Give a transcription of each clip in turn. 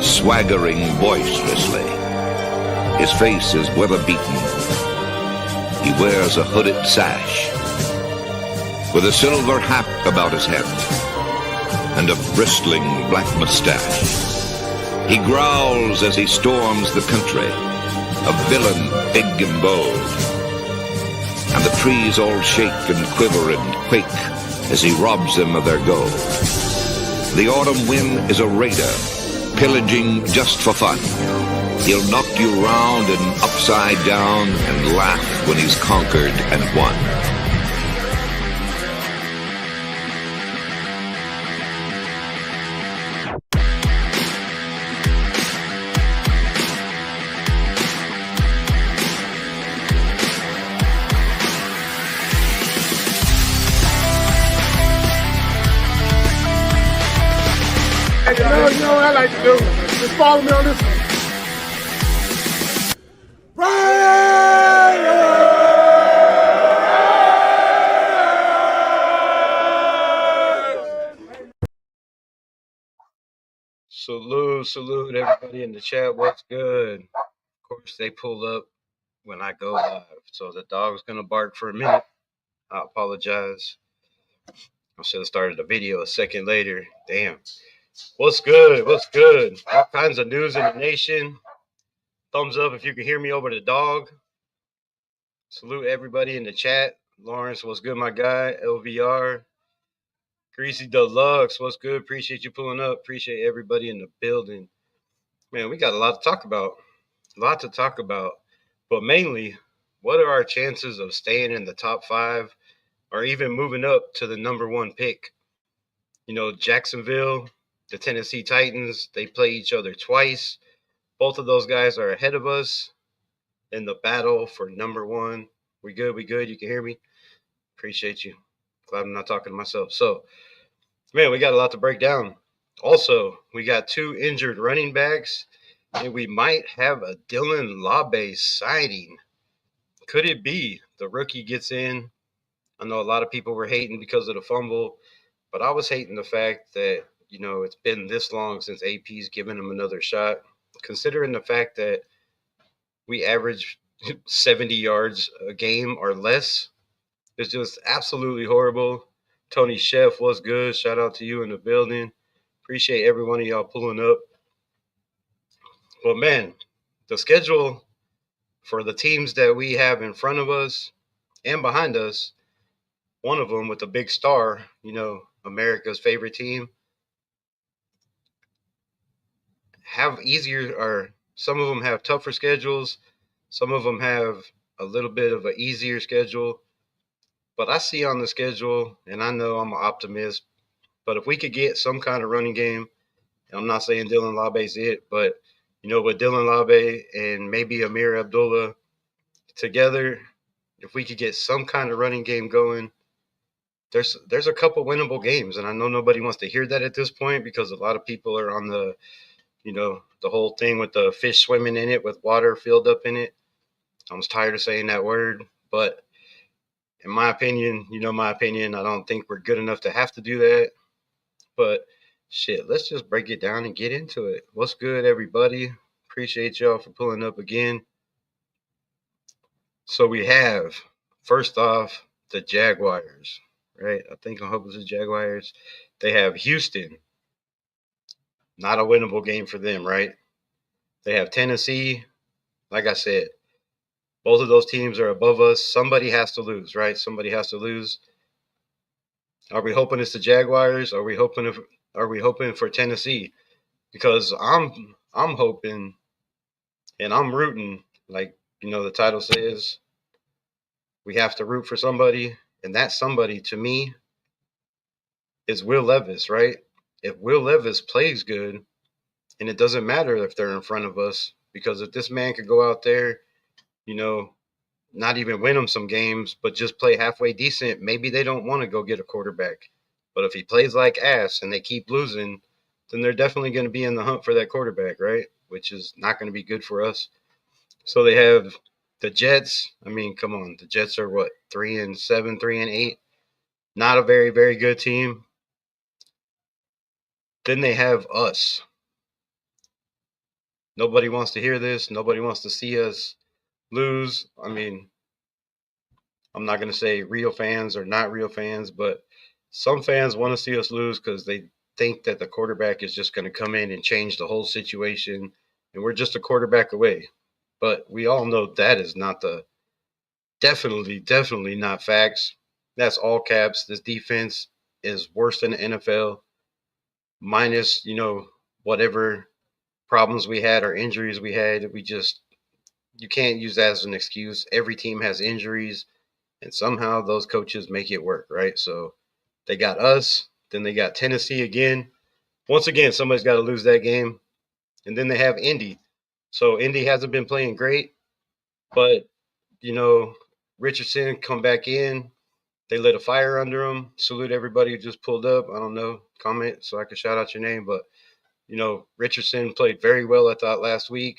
swaggering boisterously. His face is weather-beaten. He wears a hooded sash with a silver hat about his head and a bristling black mustache. He growls as he storms the country, a villain big and bold. And the trees all shake and quiver and quake as he robs them of their gold. The autumn wind is a raider, pillaging just for fun. He'll knock you round and upside down and laugh when he's conquered and won. You know what I like to do? Just follow me on this one. Salute everybody in the chat. What's good? Of course, they pull up when I go live. So the dog's going to bark for a minute. I apologize. I should have started the video a second later. Damn. What's good? What's good? All kinds of news in the nation. Thumbs up if you can hear me over the dog. Salute everybody in the chat. Lawrence, what's good, my guy? LVR. Greasy Deluxe, what's good? Appreciate you pulling up. Appreciate everybody in the building. Man, we got a lot to talk about. But mainly, what are our chances of staying in the top 5 or even moving up to the number 1 pick? You know, Jacksonville, the Tennessee Titans, they play each other twice. Both of those guys are ahead of us in the battle for number 1. We good? You can hear me? Appreciate you. Glad I'm not talking to myself. So, man, we got a lot to break down. Also, we got 2 injured running backs, and we might have a Dylan LV sighting. Could it be the rookie gets in? I know a lot of people were hating because of the fumble, but I was hating the fact that, you know, it's been this long since AP's given him another shot, considering the fact that we average 70 yards a game or less. It's just absolutely horrible. Tony Chef, what's good? Shout out to you in the building. Appreciate every one of y'all pulling up. But, man, the schedule for the teams that we have in front of us and behind us, one of them with a big star, you know, America's favorite team, have easier, or some of them have tougher schedules. Some of them have a little bit of an easier schedule. But I see on the schedule, and I know I'm an optimist, but if we could get some kind of running game, and I'm not saying Dylan LV it, but, you know, with Dylan LV and maybe Amir Abdullah together, if we could get some kind of running game going, there's a couple winnable games. And I know nobody wants to hear that at this point because a lot of people are on the, you know, the whole thing with the fish swimming in it with water filled up in it. I was tired of saying that word, but in my opinion, you know my opinion, I don't think we're good enough to have to do that. But shit, let's just break it down and get into it. What's good, everybody? Appreciate y'all for pulling up again. So we have, first off, the Jaguars, right? I hope it's the Jaguars. They have Houston. Not a winnable game for them, right? They have Tennessee. Like I said, both of those teams are above us. Somebody has to lose, right? Somebody has to lose. Are we hoping it's the Jaguars? Are we hoping for Tennessee? Because I'm hoping and I'm rooting, like, you know, the title says, we have to root for somebody, and that somebody to me is Will Levis, right? If Will Levis plays good, and it doesn't matter if they're in front of us, because if this man could go out there, you know, not even win them some games, but just play halfway decent, maybe they don't want to go get a quarterback. But if he plays like ass and they keep losing, then they're definitely going to be in the hunt for that quarterback, right? Which is not going to be good for us. So they have the Jets. I mean, come on. The Jets are what? 3-7, 3-8. Not a very, very good team. Then they have us. Nobody wants to hear this. Nobody wants to see us lose. I mean, I'm not going to say real fans or not real fans, but some fans want to see us lose because they think that the quarterback is just going to come in and change the whole situation, and we're just a quarterback away. But we all know that is not the definitely not facts. That's all caps. This defense is worse than the NFL, minus, whatever problems we had or injuries we had. You can't use that as an excuse. Every team has injuries, and somehow those coaches make it work, right? So they got us, then they got Tennessee again. Once again, somebody's got to lose that game. And then they have Indy. So Indy hasn't been playing great, but, you know, Richardson come back in. They lit a fire under him. Salute everybody who just pulled up. I don't know, comment so I can shout out your name. But, Richardson played very well, I thought, last week.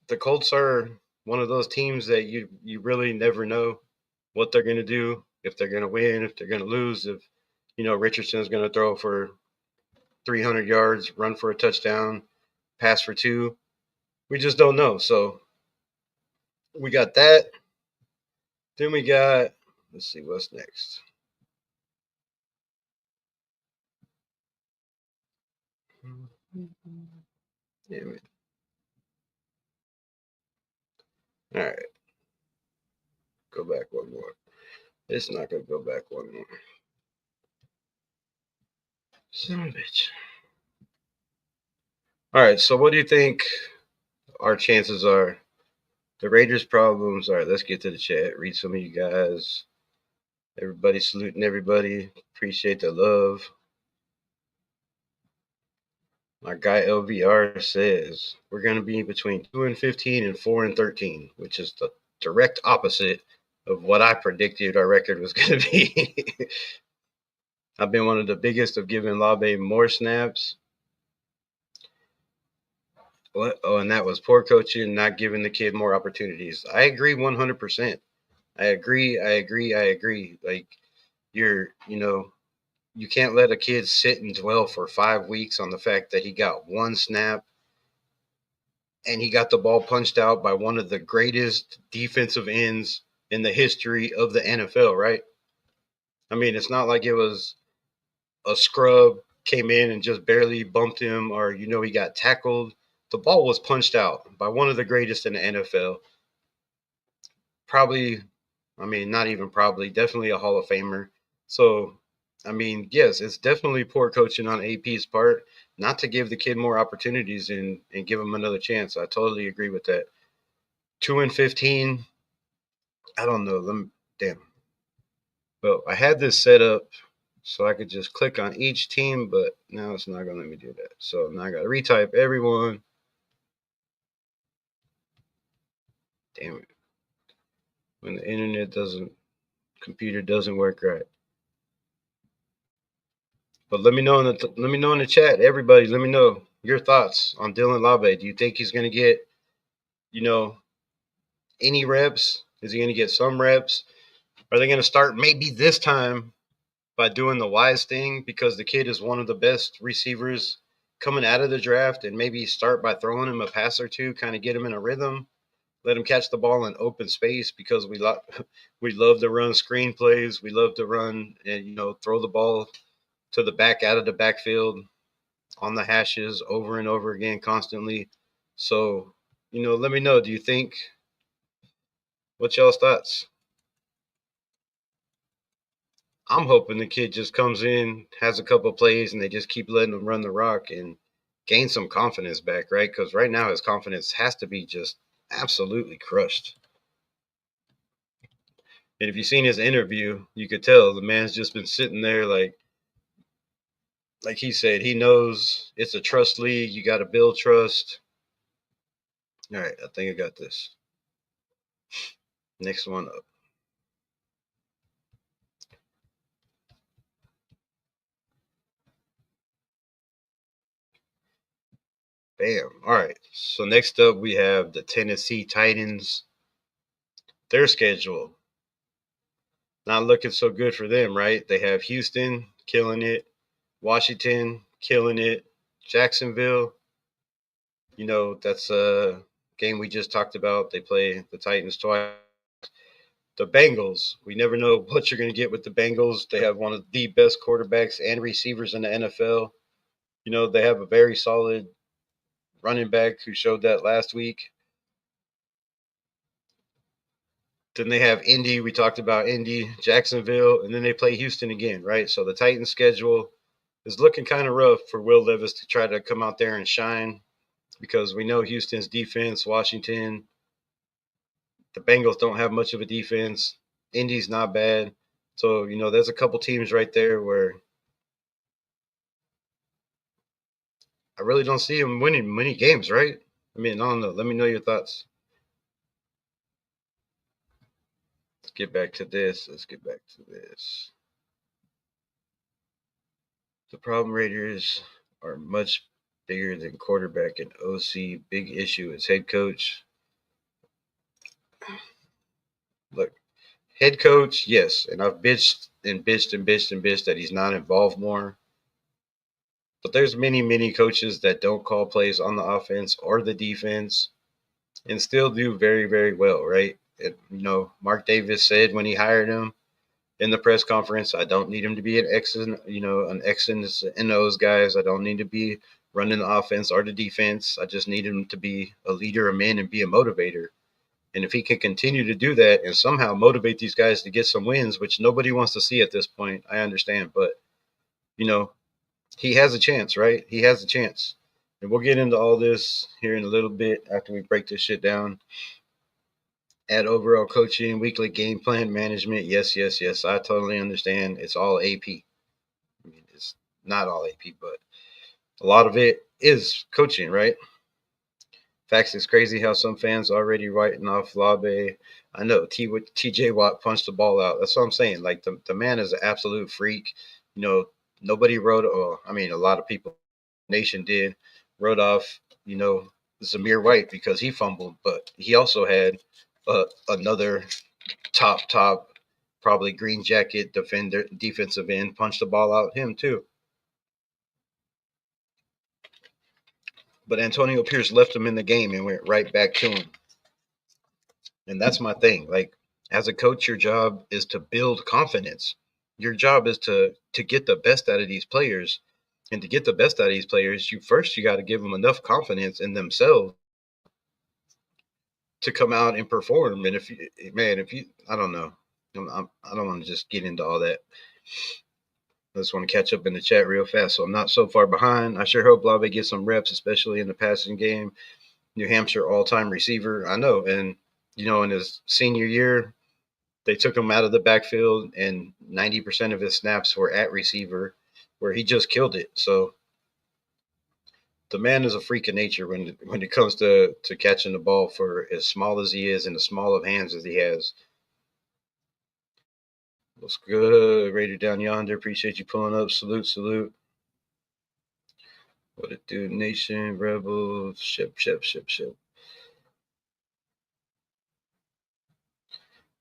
The Colts are one of those teams that you really never know what they're going to do, if they're going to win, if they're going to lose, if, Richardson's going to throw for 300 yards, run for a touchdown, pass for 2. We just don't know. So we got that. Then we got, let's see, what's next? Damn it. All right. Go back one more. It's not going to go back one more. Son of a bitch. All right. So what do you think our chances are? The Raiders' problems. All right. Let's get to the chat. Read some of you guys. Everybody saluting everybody. Appreciate the love. My guy LV-R says we're going to be between 2-15 and 4-13, which is the direct opposite of what I predicted our record was going to be. I've been one of the biggest of giving Labe more snaps. What? Oh, and that was poor coaching, not giving the kid more opportunities. I agree 100%. I agree. Like, you can't let a kid sit and dwell for 5 weeks on the fact that he got one snap and he got the ball punched out by one of the greatest defensive ends in the history of the NFL, right? I mean, it's not like it was a scrub came in and just barely bumped him or, he got tackled. The ball was punched out by one of the greatest in the NFL. Probably, I mean, not even probably, definitely a Hall of Famer. So, I mean, yes, it's definitely poor coaching on AP's part not to give the kid more opportunities and give him another chance. I totally agree with that. 2-15, I don't know. Damn. Well, I had this set up so I could just click on each team, but now it's not going to let me do that. So now I got to retype everyone. Damn it. When the computer doesn't work right. But let me know in the chat, everybody. Let me know your thoughts on Dylan Labe. Do you think he's going to get, any reps? Is he going to get some reps? Are they going to start maybe this time by doing the wise thing because the kid is one of the best receivers coming out of the draft, and maybe start by throwing him a pass or two, kind of get him in a rhythm, let him catch the ball in open space because we love to run screen plays. We love to run and, throw the ball to the back out of the backfield on the hashes over and over again constantly. So, let me know. Do you think, what's y'all's thoughts? I'm hoping the kid just comes in, has a couple plays, and they just keep letting him run the rock and gain some confidence back, right? Because right now his confidence has to be just absolutely crushed. And if you've seen his interview, you could tell the man's just been sitting there like he said, he knows it's a trust league. You got to build trust. All right, I think I got this. Next one up. Bam. All right. So next up, we have the Tennessee Titans. Their schedule, not looking so good for them, right? They have Houston killing it, Washington killing it, Jacksonville, That's a game we just talked about. They play the Titans twice. The Bengals, we never know what you're going to get with the Bengals. They have one of the best quarterbacks and receivers in the NFL. They have a very solid running back who showed that last week. Then they have Indy. We talked about Indy, Jacksonville, and then they play Houston again, right? So the Titans' schedule is looking kind of rough for Will Levis to try to come out there and shine because we know Houston's defense, Washington, the Bengals don't have much of a defense. Indy's not bad. So, there's a couple teams right there where I really don't see them winning many games, right? I mean, I don't know. Let me know your thoughts. Let's get back to this. The problem Raiders are much bigger than quarterback and OC. Big issue is head coach. Look, head coach, yes. And I've bitched that he's not involved more. But there's many, many coaches that don't call plays on the offense or the defense and still do very, very well, right? Mark Davis said when he hired him in the press conference, I don't need him to be an X and O's guys. I don't need to be running the offense or the defense. I just need him to be a leader of men and be a motivator. And if he can continue to do that and somehow motivate these guys to get some wins, which nobody wants to see at this point, I understand. But, he has a chance, right? He has a chance. And we'll get into all this here in a little bit after we break this shit down. At overall coaching, weekly game plan management. Yes. I totally understand. It's all AP. I mean, it's not all AP, but a lot of it is coaching, right? Facts, it's crazy how some fans already writing off Labe. I know TJ Watt punched the ball out. That's what I'm saying. Like the man is an absolute freak. Nobody wrote. A lot of people, nation did, wrote off. Zamir White because he fumbled, but he also had another top, probably green jacket defensive end punch the ball out him too. But Antonio Pierce left him in the game and went right back to him. And that's my thing. Like, as a coach, your job is to build confidence. Your job is to get the best out of these players. And to get the best out of these players, you got to give them enough confidence in themselves to come out and perform. And I don't know. I don't want to just get into all that. I just want to catch up in the chat real fast, so I'm not so far behind. I sure hope Blave gets some reps, especially in the passing game. New Hampshire all-time receiver, I know. And, in his senior year, they took him out of the backfield, and 90% of his snaps were at receiver, where he just killed it. So the man is a freak of nature when it comes to catching the ball for as small as he is and as small of hands as he has. What's good, Raider down yonder? Appreciate you pulling up. Salute. What it do, Nation, Rebel, ship.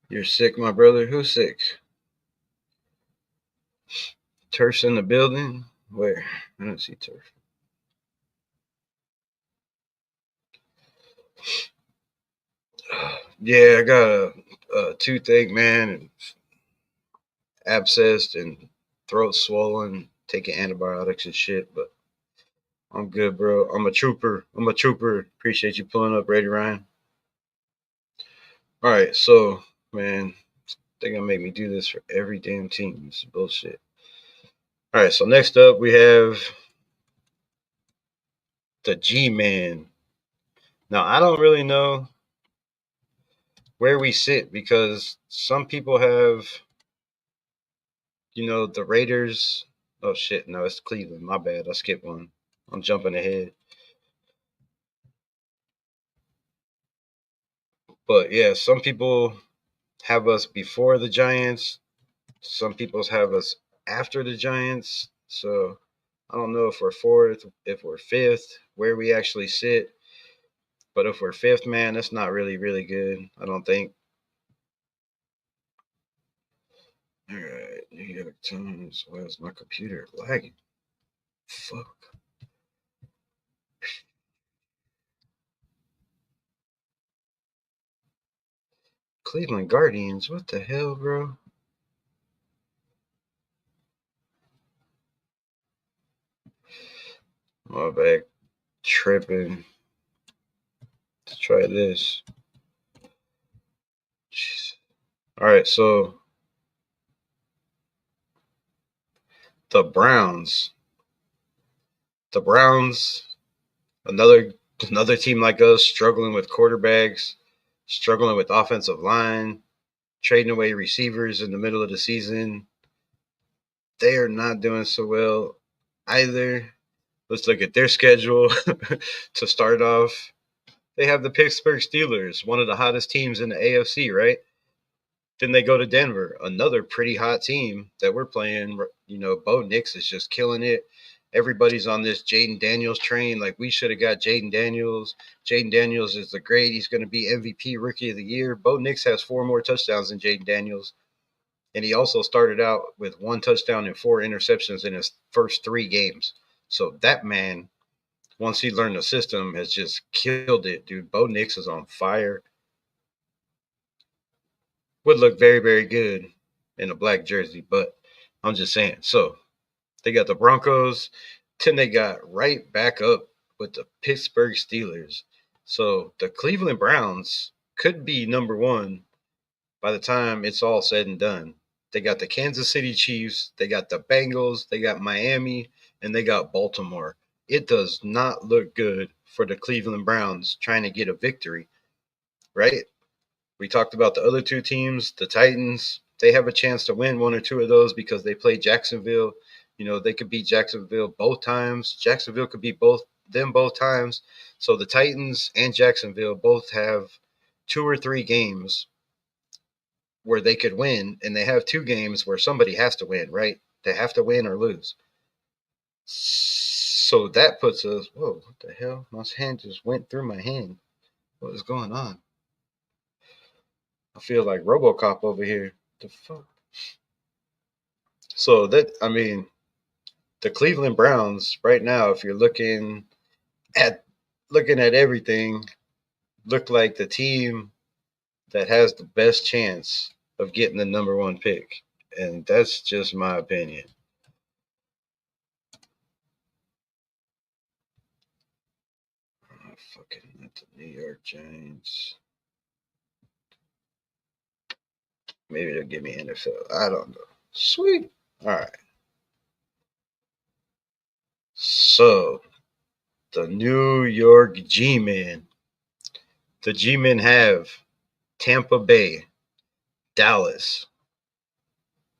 You're sick, my brother? Who's sick? Turf's in the building? Where? I don't see Turf. Yeah, I got a toothache, man, and abscessed and throat swollen, taking antibiotics and shit, but I'm good, bro. I'm a trooper. Appreciate you pulling up, Brady Ryan. All right, so, man, they're going to make me do this for every damn team. This is bullshit. All right, so next up we have the G-Man. Now, I don't really know where we sit because some people have, the Raiders. Oh, shit. No, it's Cleveland. My bad. I skipped one. I'm jumping ahead. But, yeah, some people have us before the Giants. Some people have us after the Giants. So I don't know if we're fourth, if we're fifth, where we actually sit. But if we're fifth, man, that's not really, really good, I don't think. All right, New York Times. Why is my computer lagging? Fuck. Cleveland Guardians. What the hell, bro? My bad. Tripping. Let's try this. Jeez. All right, so the Browns. The Browns, another team like us, struggling with quarterbacks, struggling with offensive line, trading away receivers in the middle of the season. They are not doing so well either. Let's look at their schedule to start off. They have the Pittsburgh Steelers, one of the hottest teams in the AFC, right? Then they go to Denver, another pretty hot team that we're playing. You know, Bo Nix is just killing it. Everybody's on this Jaden Daniels train. Like, we should have got Jaden Daniels. Jaden Daniels is the great. He's going to be MVP Rookie of the Year. Bo Nix has 4 more touchdowns than Jaden Daniels. And he also started out with 1 touchdown and 4 interceptions in his first 3 games. So that man, once he learned the system, has just killed it, dude. Bo Nix is on fire. Would look very, very good in a black jersey, but I'm just saying. So they got the Broncos. Then they got right back up with the Pittsburgh Steelers. So the Cleveland Browns could be number 1 by the time it's all said and done. They got the Kansas City Chiefs, they got the Bengals, they got Miami, and they got Baltimore. It does not look good for the Cleveland Browns trying to get a victory, right? We talked about the other 2 teams, the Titans. They have a chance to win 1 or 2 of those because they play Jacksonville. You know, they could beat Jacksonville both times. Jacksonville could beat them both times. So the Titans and Jacksonville both have 2 or 3 games where they could win, and they have 2 games where somebody has to win, right? They have to win or lose. So that puts us, whoa, what the hell? My hand just went through my hand. What is going on? I feel like RoboCop over here. The fuck? So that, I mean, the Cleveland Browns right now, if you're at looking at everything, look like the team that has the best chance of getting the number 1 pick. And that's just my opinion. Oh, fucking not the New York Giants. Maybe they'll give me NFL. I don't know. Sweet. All right. So the New York G-Men. The G-Men have Tampa Bay, Dallas.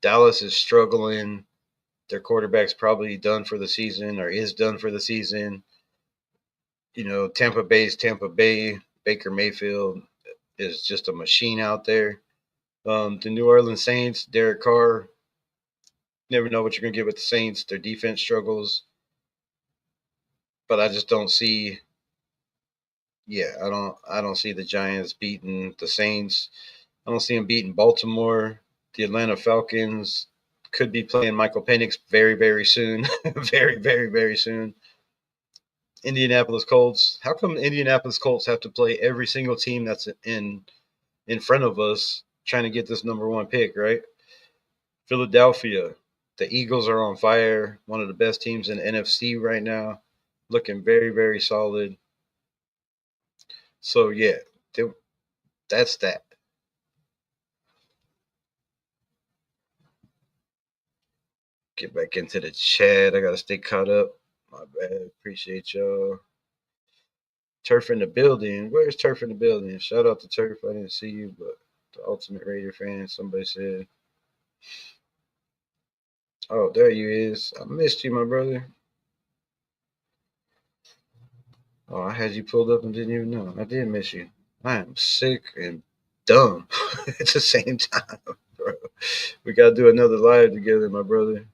Dallas is struggling. Their quarterback's probably done for the season or is done for the season. You know, Tampa Bay's Tampa Bay. Baker Mayfield is just a machine out there. The New Orleans Saints, Derek Carr. Never know what you're going to get with the Saints. Their defense struggles. But I just don't see I don't see the Giants beating the Saints. I don't see them beating Baltimore. The Atlanta Falcons could be playing Michael Penix very, very soon. Very, very, very soon. Indianapolis Colts. How come Indianapolis Colts have to play every single team that's in front of us trying to get this number 1 pick, right? Philadelphia. The Eagles are on fire. One of the best teams in the NFC right now. Looking very, very solid. So, yeah, that's that. Get back into the chat. I got to stay caught up. My bad. Appreciate y'all. Turf in the building. Where's Turf in the building? Shout out to Turf. I didn't see you, but the ultimate Raider fan, somebody said. Oh, there you is. I missed you, my brother. Oh, I had you pulled up and didn't even know. I did miss you. I am sick and dumb at the same time, bro. We got to do another live together, my brother.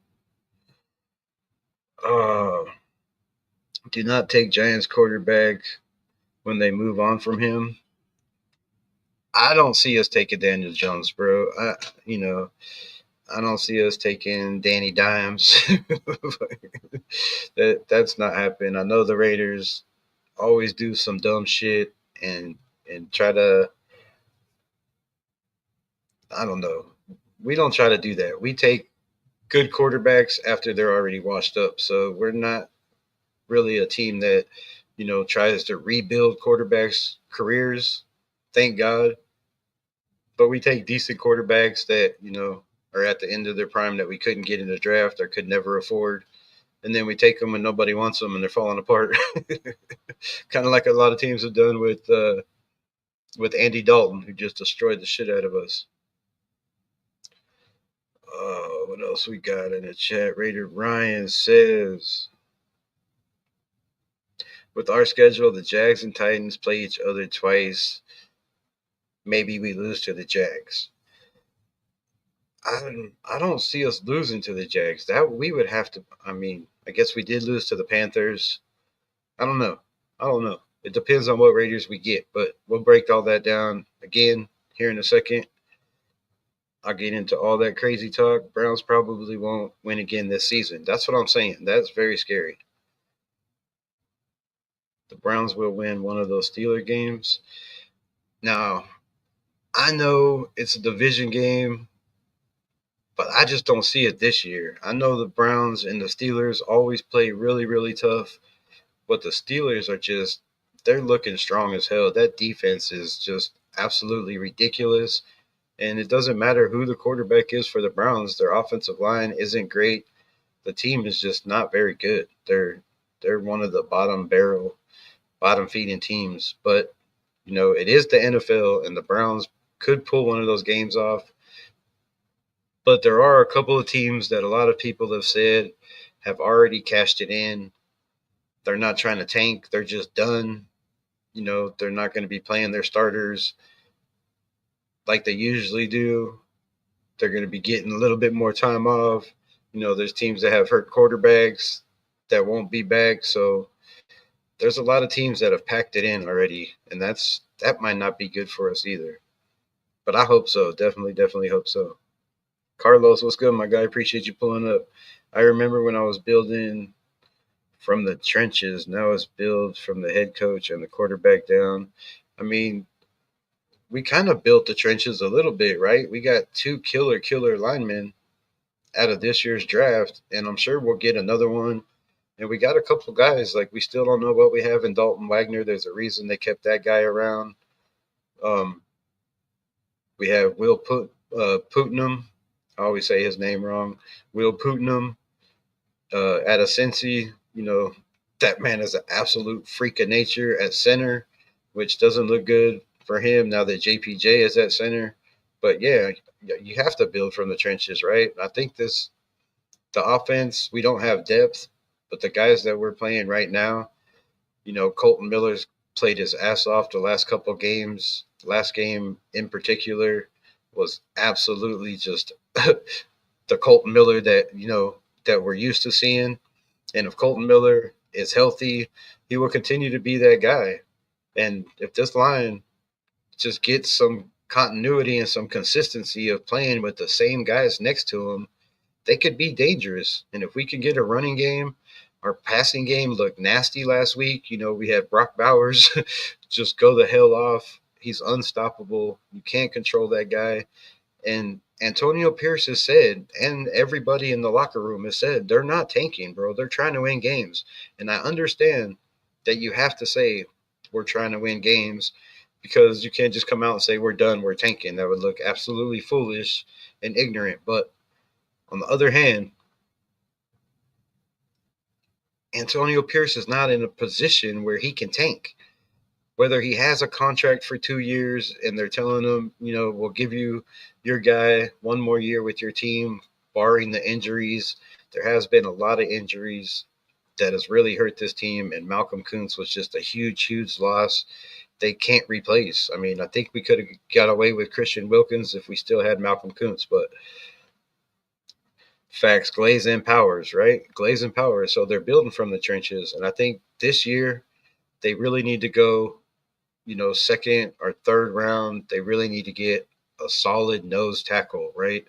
Do not take Giants quarterback when they move on from him. I don't see us taking Daniel Jones, bro. I don't see us taking Danny Dimes. That's not happening. I know the Raiders always do some dumb shit and try to I don't know. We don't try to do that. We take good quarterbacks after they're already washed up. So we're not really a team that, tries to rebuild quarterbacks' careers. Thank God. But we take decent quarterbacks that, are at the end of their prime that we couldn't get in the draft or could never afford. And then we take them when nobody wants them and they're falling apart. Kind of like a lot of teams have done with Andy Dalton, who just destroyed the shit out of us. What else we got in the chat? Raider Ryan says, with our schedule, the Jags and Titans play each other twice. Maybe we lose to the Jags. I don't see us losing to the Jags. That we would have to. I mean, I guess we did lose to the Panthers. I don't know. It depends on what Raiders we get, but we'll break all that down again here in a second. I'll get into all that crazy talk. Browns probably won't win again this season. That's what I'm saying. That's very scary. The Browns will win one of those Steeler games. Now, I know it's a division game, but I just don't see it this year. I know the Browns and the Steelers always play really, really tough, but the Steelers are just, they're looking strong as hell. That defense is just absolutely ridiculous. And it doesn't matter who the quarterback is for the Browns. Their offensive line isn't great. The team is just not very good. They're one of the bottom feeding teams. But it is the NFL, and the Browns could pull one of those games off. But there are a couple of teams that a lot of people have said have already cashed it in. They're not trying to tank. They're just done. They're not going to be playing their starters like they usually do. They're going to be getting a little bit more time off. There's teams that have hurt quarterbacks that won't be back. So there's a lot of teams that have packed it in already, and that might not be good for us either. But I hope so. Definitely hope so. Carlos, what's good, my guy? Appreciate you pulling up. I remember when I was building from the trenches. Now it's build from the head coach and the quarterback down. I mean, we kind of built the trenches a little bit, right? We got two killer linemen out of this year's draft, and I'm sure we'll get another one. And we got a couple guys, like we still don't know what we have in Dalton Wagner. There's a reason they kept that guy around. We have Will Putnam. I always say his name wrong. Will Putnam, Adesensi. That man is an absolute freak of nature at center, which doesn't look good for him now that JPJ is at center. But yeah, you have to build from the trenches, right? I think the offense, we don't have depth, but the guys that we're playing right now, Colton Miller's played his ass off the last couple of games. Last game in particular was absolutely just the Colton Miller that we're used to seeing. And if Colton Miller is healthy, he will continue to be that guy. And if this line just gets some continuity and some consistency of playing with the same guys next to him, they could be dangerous. And if we can get a running game, our passing game looked nasty last week. We had Brock Bowers just go the hell off. He's unstoppable. You can't control that guy. And Antonio Pierce has said, and everybody in the locker room has said, they're not tanking, bro. They're trying to win games. And I understand that you have to say we're trying to win games because you can't just come out and say we're done, we're tanking. That would look absolutely foolish and ignorant. But on the other hand, Antonio Pierce is not in a position where he can tank. Whether he has a contract for 2 years and they're telling him, we'll give you your guy one more year with your team, barring the injuries. There has been a lot of injuries that has really hurt this team, and Malcolm Kuntz was just a huge loss. They can't replace. I mean, I think we could have got away with Christian Wilkins if we still had Malcolm Kuntz, but facts, Glaze and Powers, right? Glaze and Powers. So they're building from the trenches, and I think this year they really need to go second or third round. They really need to get a solid nose tackle, right?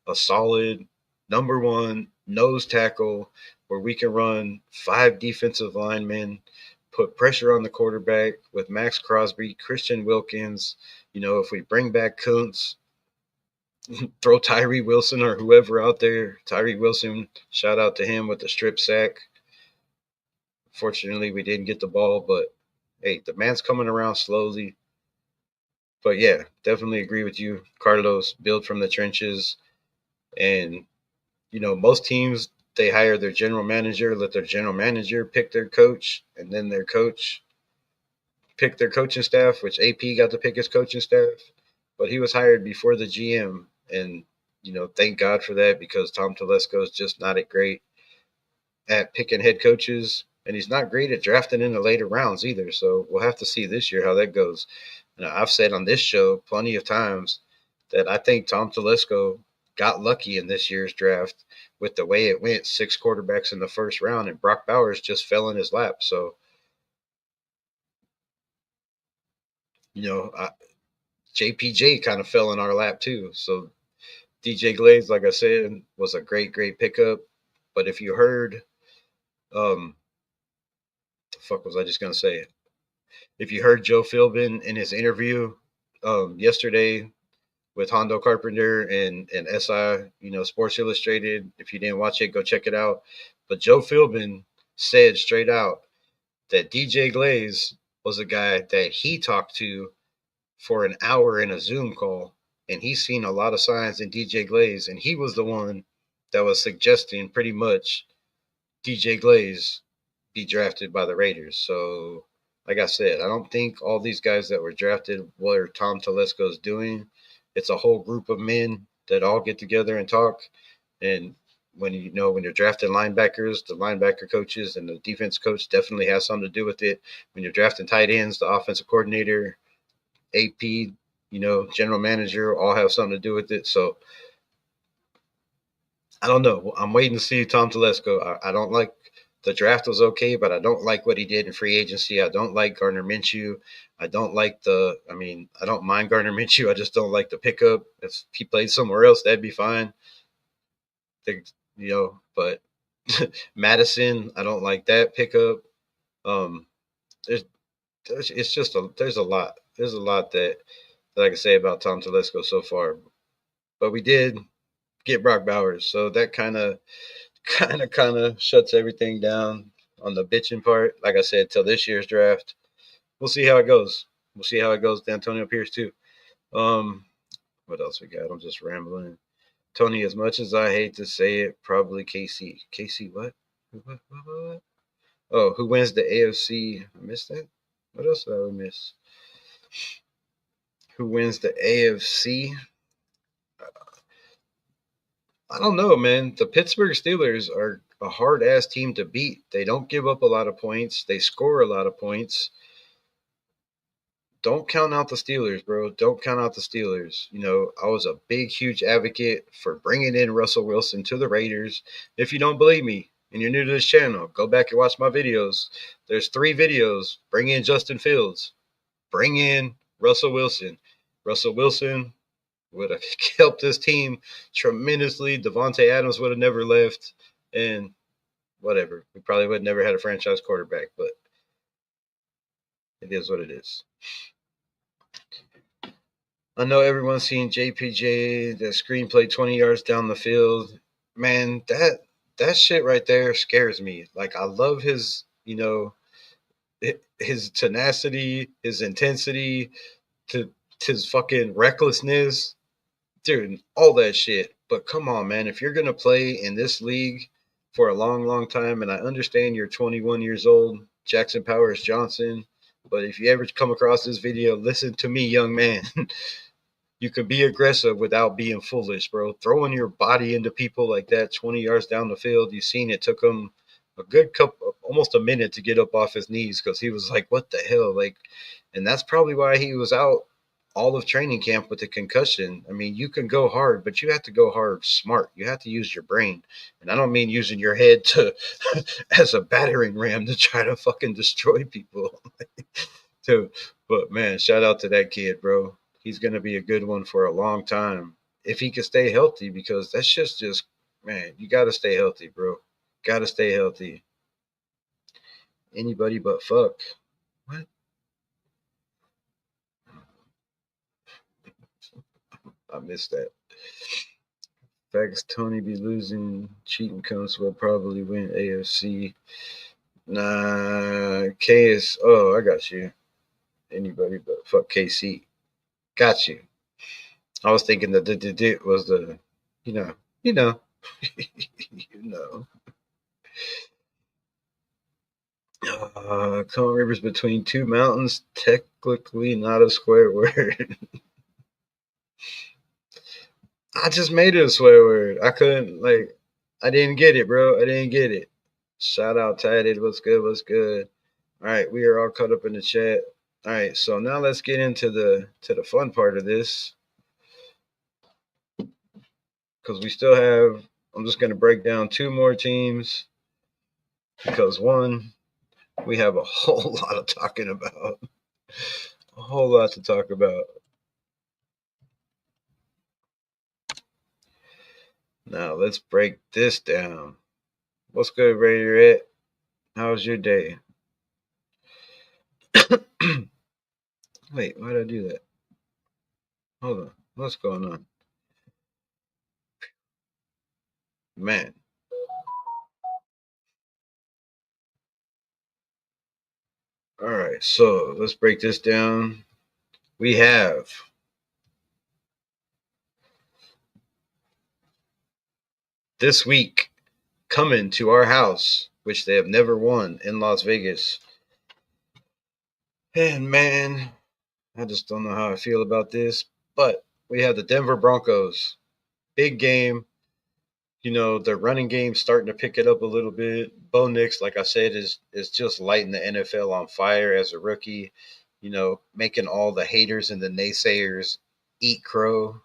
A solid number one nose tackle where we can run 5 defensive linemen, put pressure on the quarterback with Max Crosby, Christian Wilkins. If we bring back Kuntz, throw Tyree Wilson or whoever out there. Tyree Wilson, shout out to him with the strip sack. Fortunately, we didn't get the ball, but hey, the man's coming around slowly. But yeah, definitely agree with you, Carlos. Build from the trenches, and most teams they hire their general manager, let their general manager pick their coach, and then their coach pick their coaching staff, which AP got to pick his coaching staff, but he was hired before the GM, and thank God for that because Tom Telesco is just not great at picking head coaches, and he's not great at drafting in the later rounds either. So we'll have to see this year how that goes. I've said on this show plenty of times that I think Tom Telesco got lucky in this year's draft with the way it went, 6 quarterbacks in the first round, and Brock Bowers just fell in his lap. So, JPJ kind of fell in our lap too. So DJ Glaze, like I said, was a great, great pickup. But if you heard, the fuck was I just gonna say? If you heard Joe Philbin in his interview yesterday with Hondo Carpenter and SI, Sports Illustrated. If you didn't watch it, go check it out. But Joe Philbin said straight out that DJ Glaze was a guy that he talked to for an hour in a Zoom call, and he's seen a lot of signs in DJ Glaze, and he was the one that was suggesting pretty much DJ Glaze be drafted by the Raiders. So, like I said, I don't think all these guys that were drafted were Tom Telesco's doing. It's a whole group of men that all get together and talk. And when you're drafting linebackers, the linebacker coaches and the defense coach definitely has something to do with it. When you're drafting tight ends, the offensive coordinator, AP, general manager, all have something to do with it. So I don't know. I'm waiting to see Tom Telesco. I don't like the draft was okay, but I don't like what he did in free agency. I don't like Gardner Minshew. I don't like I don't mind Gardner Minshew. I just don't like the pickup. If he played somewhere else, that'd be fine. But Madison, I don't like that pickup. Um, there's, it's just there's a lot. There's a lot that I can say about Tom Telesco so far. But we did get Brock Bowers, so that kind of shuts everything down on the bitching part. Like I said, till this year's draft, we'll see how it goes. We'll see how it goes to Antonio Pierce too. What else we got? I'm just rambling. Tony, as much as I hate to say it, probably KC. KC, what? What? Oh, who wins the AFC? I missed that. What else did I miss? Who wins the AFC? I don't know, man. The Pittsburgh Steelers are a hard ass team to beat. They don't give up a lot of points. They score a lot of points. Don't count out the Steelers, bro. Don't count out the Steelers. I was a big, huge advocate for bringing in Russell Wilson to the Raiders. If you don't believe me and you're new to this channel, go back and watch my videos. There's 3 videos. Bring in Justin Fields. Bring in Russell Wilson. Russell Wilson would have helped this team tremendously. Devontae Adams would have never left. And whatever. We probably would have never had a franchise quarterback, but it is what it is. I know everyone's seen JPJ, the screenplay 20 yards down the field. Man, that shit right there scares me. Like, I love his, his tenacity, his intensity, to his fucking recklessness. Dude, all that shit. But come on, man, if you're going to play in this league for a long, long time, and I understand you're 21 years old, Jackson Powers Johnson, but if you ever come across this video, listen to me, young man. You can be aggressive without being foolish, bro. Throwing your body into people like that 20 yards down the field, you've seen it took him a good couple, almost a minute to get up off his knees because he was like, what the hell? Like, and that's probably why he was out all of training camp with the concussion. I mean, you can go hard, but you have to go hard smart. You have to use your brain. And I don't mean using your head to as a battering ram to try to fucking destroy people. Too. But man, shout out to that kid, bro. He's going to be a good one for a long time if he can stay healthy, because that's just man, you got to stay healthy, bro. Got to stay healthy. Anybody but fuck. What? I missed that. Facts, Tony be losing. Cheating comes will probably win AFC. Nah, KS. Oh, I got you. Anybody but fuck KC. Got you. I was thinking that the was the, you know, you know, you know. Cone rivers between two mountains, technically not a square word. I just made it a swear word. I couldn't, like, I didn't get it, bro. I didn't get it. Shout out, Tatted. What's good? What's good? All right, we are all caught up in the chat. All right, so now let's get into the fun part of this, because we still have. I'm just going to break down two more teams, because one, we have a whole lot of talking about, a whole lot to talk about. Now let's break this down. What's good, Raider? How's your day? Wait, why did I do that? Hold on. What's going on? Man. All right, so let's break this down. We have this week coming to our house, which they have never won in Las Vegas. And man, I just don't know how I feel about this, but we have the Denver Broncos. Big game. You know, their running game starting to pick it up a little bit. Bo Nix, like I said, is just lighting the NFL on fire as a rookie. You know, making all the haters and the naysayers eat crow.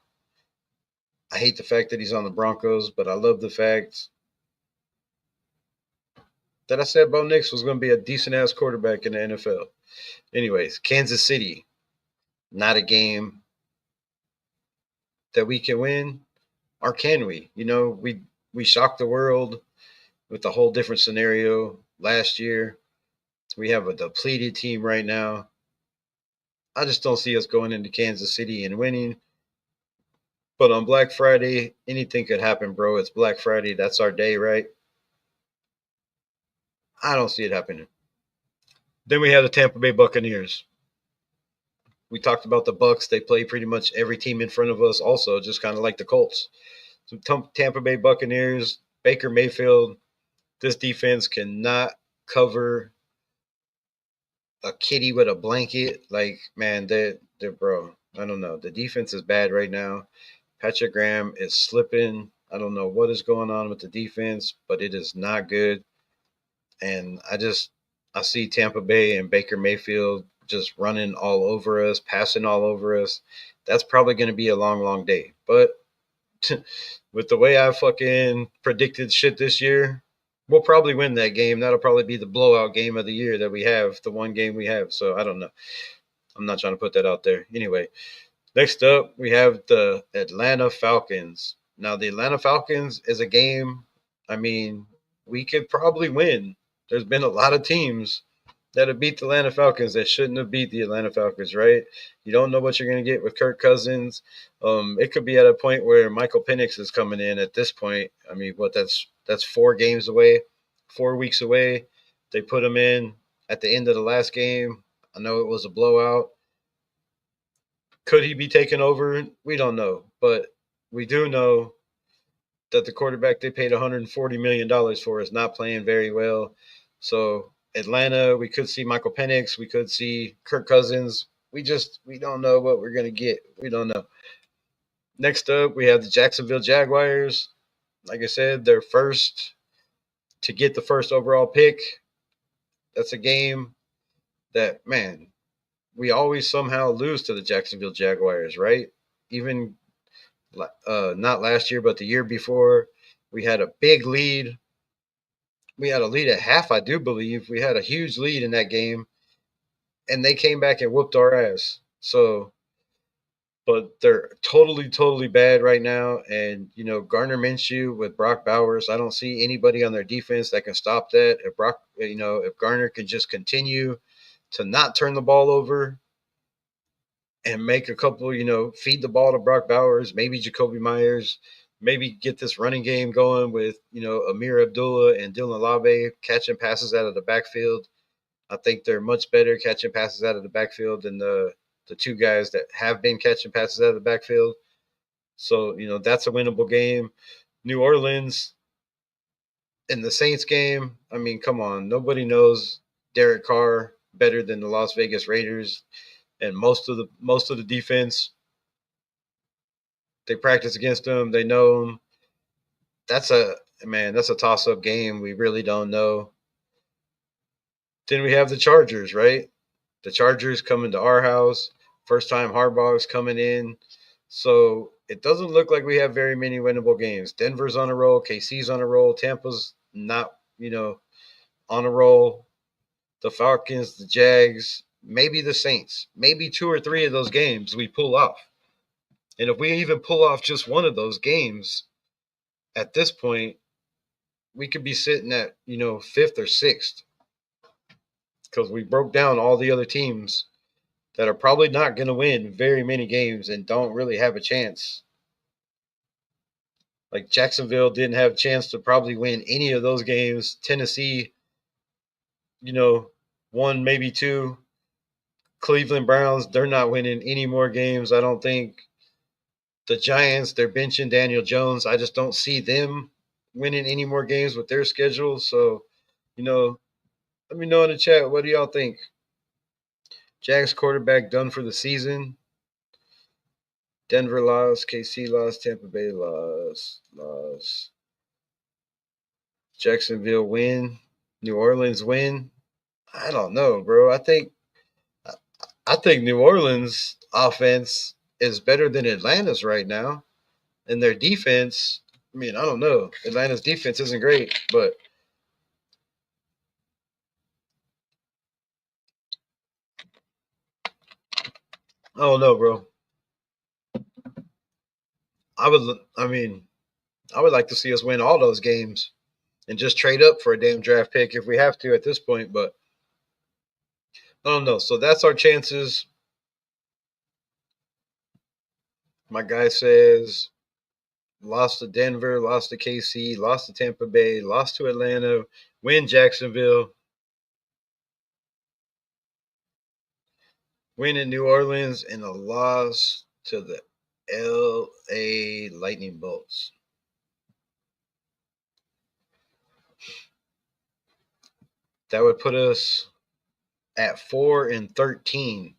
I hate the fact that he's on the Broncos, but I love the fact that I said Bo Nix was going to be a decent ass quarterback in the NFL. Anyways, Kansas City, not a game that we can win, or can we? You know, we shocked the world with a whole different scenario last year. We have a depleted team right now. I just don't see us going into Kansas City and winning. But on Black Friday, anything could happen, bro. It's Black Friday. That's our day, right? I don't see it happening. Then we have the Tampa Bay Buccaneers. We talked about the Bucks. They play pretty much every team in front of us also, just kind of like the Colts. So Tampa Bay Buccaneers, Baker Mayfield, this defense cannot cover a kitty with a blanket. Like, man, they're bro. I don't know. The defense is bad right now. Patrick Graham is slipping. I don't know what is going on with the defense, but it is not good. And I see Tampa Bay and Baker Mayfield just running all over us, passing all over us. That's probably going to be a long, long day. But with the way I fucking predicted shit this year, we'll probably win that game. That'll probably be the blowout game of the year that we have, the one game we have. So I don't know. I'm not trying to put that out there. Anyway, next up, we have the Atlanta Falcons. Now, the Atlanta Falcons is a game, I mean, we could probably win. There's been a lot of teams that have beat the Atlanta Falcons that shouldn't have beat the Atlanta Falcons, right? You don't know what you're going to get with Kirk Cousins. It could be at a point where Michael Penix is coming in at this point. I mean, that's 4 games away, 4 weeks away. They put him in at the end of the last game. I know it was a blowout. Could he be taken over? We don't know. But we do know that the quarterback they paid $140 million for is not playing very well. So Atlanta, we could see Michael Penix, we could see Kirk Cousins. We don't know what we're gonna get. We don't know. Next up, we have the Jacksonville Jaguars. Like I said, they're first to get the first overall pick. That's a game that, man, we always somehow lose to the Jacksonville Jaguars, right? Even not last year, but the year before, we had a big lead. We had a lead at half, I do believe. We had a huge lead in that game, and they came back and whooped our ass. So, but they're totally, totally bad right now. And, you know, Gardner Minshew with Brock Bowers, I don't see anybody on their defense that can stop that. If Garner can just continue to not turn the ball over and make a couple, feed the ball to Brock Bowers, maybe Jacoby Myers, maybe get this running game going with, Amir Abdullah and Dylan Labe catching passes out of the backfield. I think they're much better catching passes out of the backfield than the two guys that have been catching passes out of the backfield. So, that's a winnable game. New Orleans in the Saints game, I mean, come on. Nobody knows Derek Carr better than the Las Vegas Raiders. And most of the defense, they practice against them. They know them. That's a toss-up game. We really don't know. Then we have the Chargers, right? The Chargers coming to our house. First time Harbaugh's coming in. So it doesn't look like we have very many winnable games. Denver's on a roll. KC's on a roll. Tampa's not, on a roll. The Falcons, the Jags, maybe the Saints. Maybe 2 or 3 of those games we pull off. And if we even pull off just one of those games, at this point, we could be sitting at, 5th or 6th. Because we broke down all the other teams that are probably not going to win very many games and don't really have a chance. Like Jacksonville didn't have a chance to probably win any of those games. Tennessee, 1, maybe 2. Cleveland Browns, they're not winning any more games, I don't think. The Giants, they're benching Daniel Jones. I just don't see them winning any more games with their schedule. So, let me know in the chat. What do y'all think? Jags quarterback done for the season. Denver lost. KC lost. Tampa Bay lost. Jacksonville win. New Orleans win. I don't know, bro. I think New Orleans offense is better than Atlanta's right now. And their defense, I mean, I don't know. Atlanta's defense isn't great, but I don't know, bro. I would like to see us win all those games and just trade up for a damn draft pick if we have to at this point, but I don't know. So that's our chances. My guy says lost to Denver, lost to KC, lost to Tampa Bay, lost to Atlanta, win Jacksonville, win in New Orleans, and a loss to the LA Lightning Bolts. That would put us at 4-13.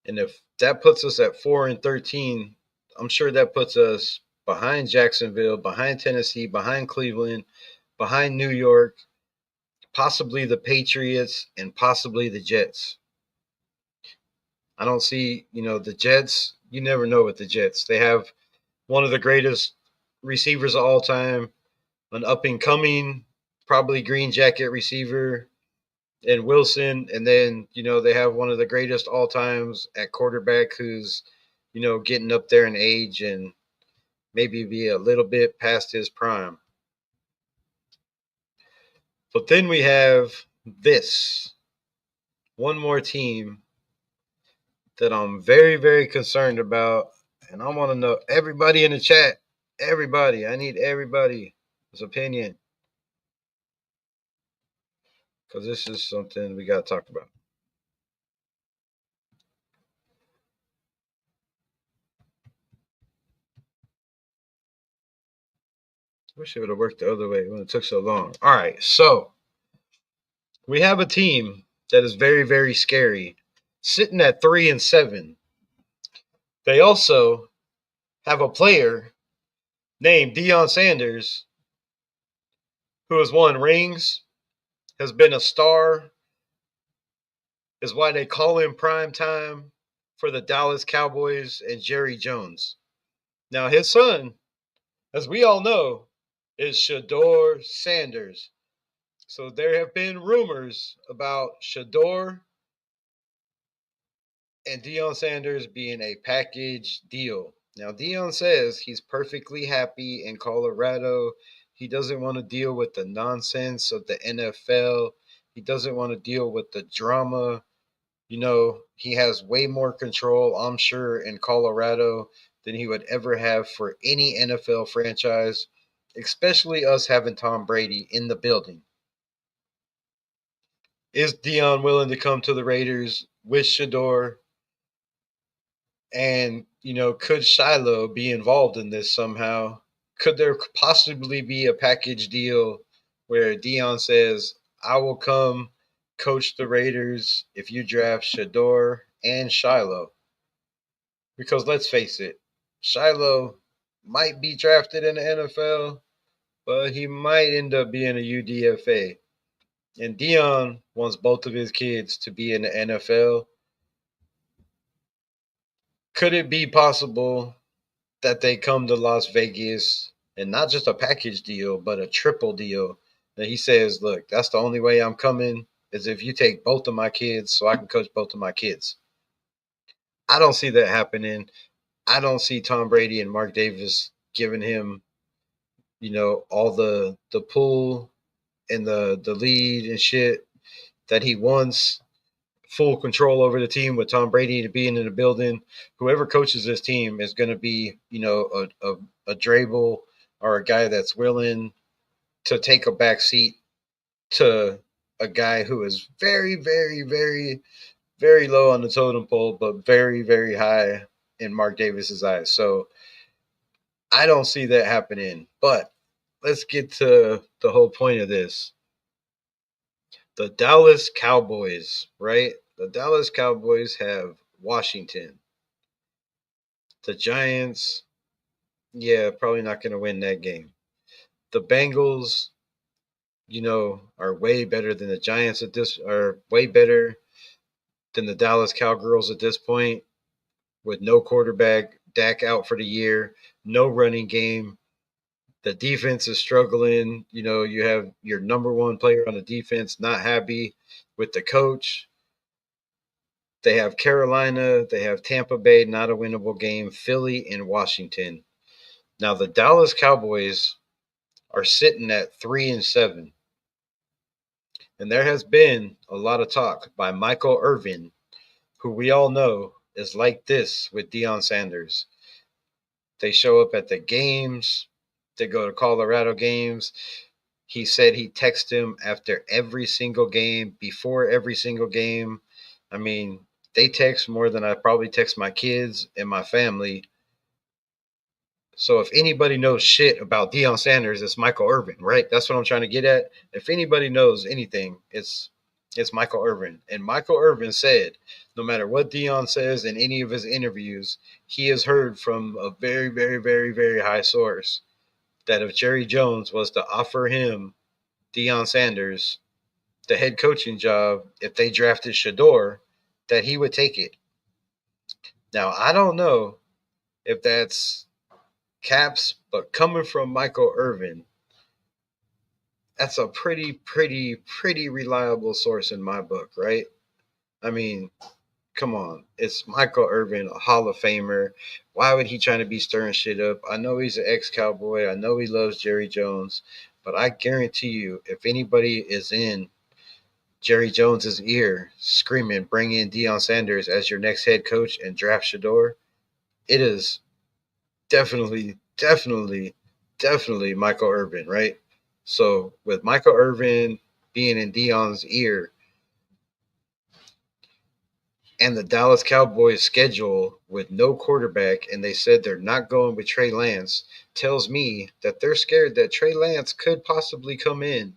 And if that puts us at 4-13, I'm sure that puts us behind Jacksonville, behind Tennessee, behind Cleveland, behind New York, possibly the Patriots, and possibly the Jets. I don't see, the Jets. You never know with the Jets. They have one of the greatest receivers of all time, an up-and-coming, probably green jacket receiver, and Wilson. And then, they have one of the greatest all times at quarterback who's, getting up there in age and maybe be a little bit past his prime. But then we have this one more team that I'm very, very concerned about. And I want to know everybody in the chat, everybody. I need everybody's opinion. Because this is something we got to talk about. Wish it would have worked the other way when it took so long. All right, so we have a team that is very, very scary, sitting at 3-7. They also have a player named Deion Sanders who has won rings, has been a star, is why they call him prime time for the Dallas Cowboys and Jerry Jones. Now, his son, as we all know, is Shador Sanders. So there have been rumors about Shador and Deion Sanders being a package deal. Now, Deion says he's perfectly happy in Colorado. He doesn't want to deal with the nonsense of the NFL. He doesn't want to deal with the drama He has way more control, I'm sure, in Colorado than he would ever have for any NFL franchise, especially us having Tom Brady in the building. Is Dion willing to come to the Raiders with Shador? And, could Shiloh be involved in this somehow? Could there possibly be a package deal where Dion says, I will come coach the Raiders if you draft Shador and Shiloh? Because let's face it, Shiloh might be drafted in the NFL, but he might end up being a UDFA. And Dion wants both of his kids to be in the NFL. Could it be possible that they come to Las Vegas and not just a package deal, but a triple deal? That he says, look, that's the only way I'm coming is if you take both of my kids so I can coach both of my kids. I don't see that happening. I don't see Tom Brady and Mark Davis giving him, all the pull and the lead and shit that he wants. Full control over the team with Tom Brady being in the building. Whoever coaches this team is going to be, a Drabel or a guy that's willing to take a back seat to a guy who is very, very, very, very low on the totem pole, but very, very high in Mark Davis's eyes. So I don't see that happening. But let's get to the whole point of this. The Dallas Cowboys, right? The Dallas Cowboys have Washington. The Giants, yeah, probably not going to win that game. The Bengals, are way better than the Giants are way better than the Dallas Cowgirls at this point, with no quarterback, Dak out for the year, no running game. The defense is struggling. You have your number one player on the defense not happy with the coach. They have Carolina, they have Tampa Bay, not a winnable game, Philly and Washington. Now the Dallas Cowboys are sitting at 3-7. And there has been a lot of talk by Michael Irvin, who we all know is like this with Deion Sanders. They show up at the games, they go to Colorado games. He said he texts him after every single game, before every single game. I mean, they text more than I probably text my kids and my family. So if anybody knows shit about Deion Sanders, it's Michael Irvin, right? That's what I'm trying to get at. If anybody knows anything, it's Michael Irvin. And Michael Irvin said, no matter what Deion says in any of his interviews, he has heard from a very, very, very, very high source that if Jerry Jones was to offer him Deion Sanders the head coaching job, if they drafted Shador, that he would take it. Now, I don't know if that's caps, but coming from Michael Irvin, that's a pretty, pretty, pretty reliable source in my book, right? I mean, come on. It's Michael Irvin, a Hall of Famer. Why would he try to be stirring shit up? I know he's an ex-Cowboy. I know he loves Jerry Jones. But I guarantee you, if anybody is in Jerry Jones's ear screaming, bring in Deion Sanders as your next head coach and draft Shador, it is definitely, definitely, definitely Michael Irvin, right? So with Michael Irvin being in Deion's ear and the Dallas Cowboys schedule with no quarterback, and they said they're not going with Trey Lance, tells me that they're scared that Trey Lance could possibly come in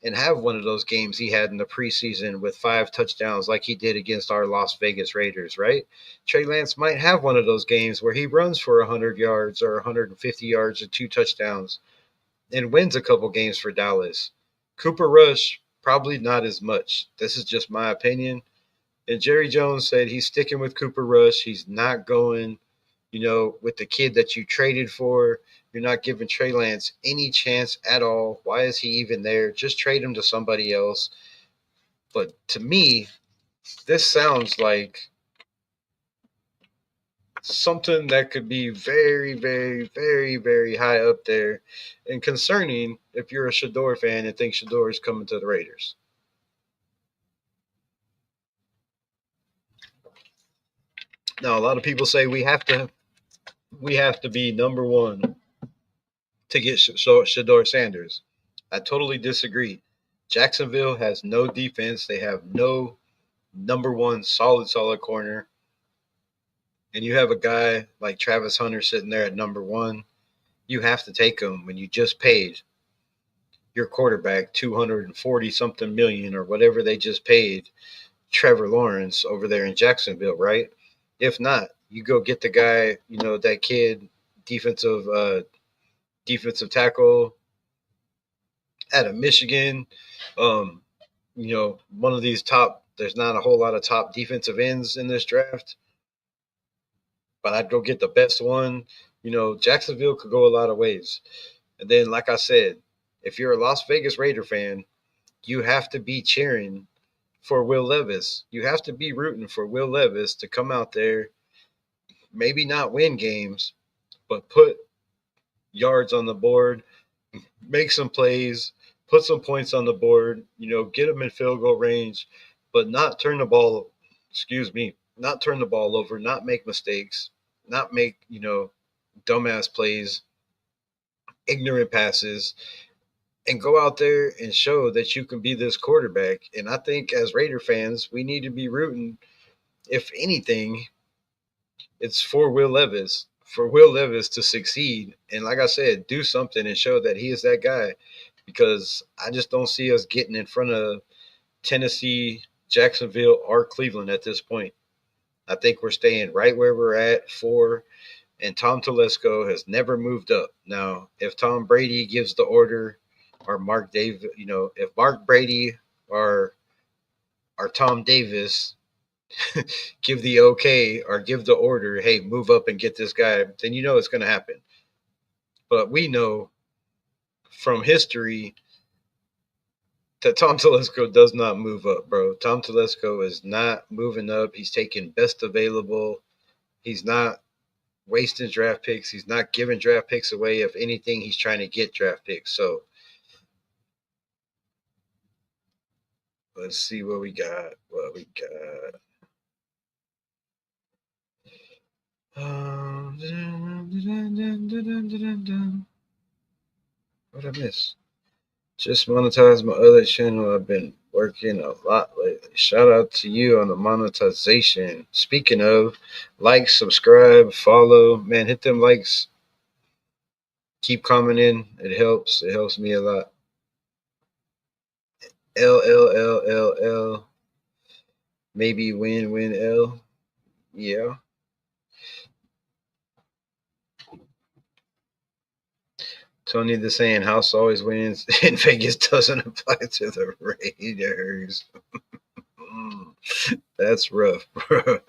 and have one of those games he had in the preseason with 5 touchdowns like he did against our Las Vegas Raiders, right? Trey Lance might have one of those games where he runs for 100 yards or 150 yards and 2 touchdowns and wins a couple games for Dallas. Cooper Rush, probably not as much. This is just my opinion. And Jerry Jones said he's sticking with Cooper Rush. He's not going, with the kid that you traded for. You're not giving Trey Lance any chance at all. Why is he even there? Just trade him to somebody else. But to me, this sounds like something that could be very, very, very, very high up there and concerning if you're a Shador fan and think Shador is coming to the Raiders. Now, a lot of people say we have to be number one to get Shador Sanders. I totally disagree. Jacksonville has no defense. They have no number one solid corner. And you have a guy like Travis Hunter sitting there at number one. You have to take him when you just paid your quarterback 240 something million or whatever they just paid Trevor Lawrence over there in Jacksonville, right? If not, you go get the guy, that kid, defensive tackle out of Michigan. Um, one of these top. There's not a whole lot of top defensive ends in this draft, but I'd go get the best one. Jacksonville could go a lot of ways. And then, like I said, if you're a Las Vegas Raider fan, you have to be cheering for Will Levis. You have to be rooting for Will Levis to come out there, maybe not win games, but put yards on the board, make some plays, put some points on the board, get them in field goal range, but not turn the ball, not turn the ball over, not make mistakes, not make, dumbass plays, ignorant passes, and go out there and show that you can be this quarterback. And I think as Raider fans, we need to be rooting, if anything, it's for Will Levis to succeed. And like I said, do something and show that he is that guy, because I just don't see us getting in front of Tennessee, Jacksonville, or Cleveland at this point. I think we're staying right where we're at, 4, and Tom Telesco has never moved up. Now, if Tom Brady gives the order, or Mark Davis, if Mark Brady or Tom Davis give the okay or give the order, hey, move up and get this guy, then it's going to happen. But we know from history that Tom Telesco does not move up, bro. Tom Telesco is not moving up. He's taking best available. He's not wasting draft picks. He's not giving draft picks away. If anything, he's trying to get draft picks. So let's see what we got. What I miss? Just monetize my other channel. I've been working a lot lately. Shout out to you on the monetization. Speaking of, like, subscribe, follow. Man, hit them likes. Keep commenting. It helps. It helps me a lot. LLLLL. Maybe win L. Yeah. Tony the saying house always wins in Vegas doesn't apply to the Raiders. That's rough, bro.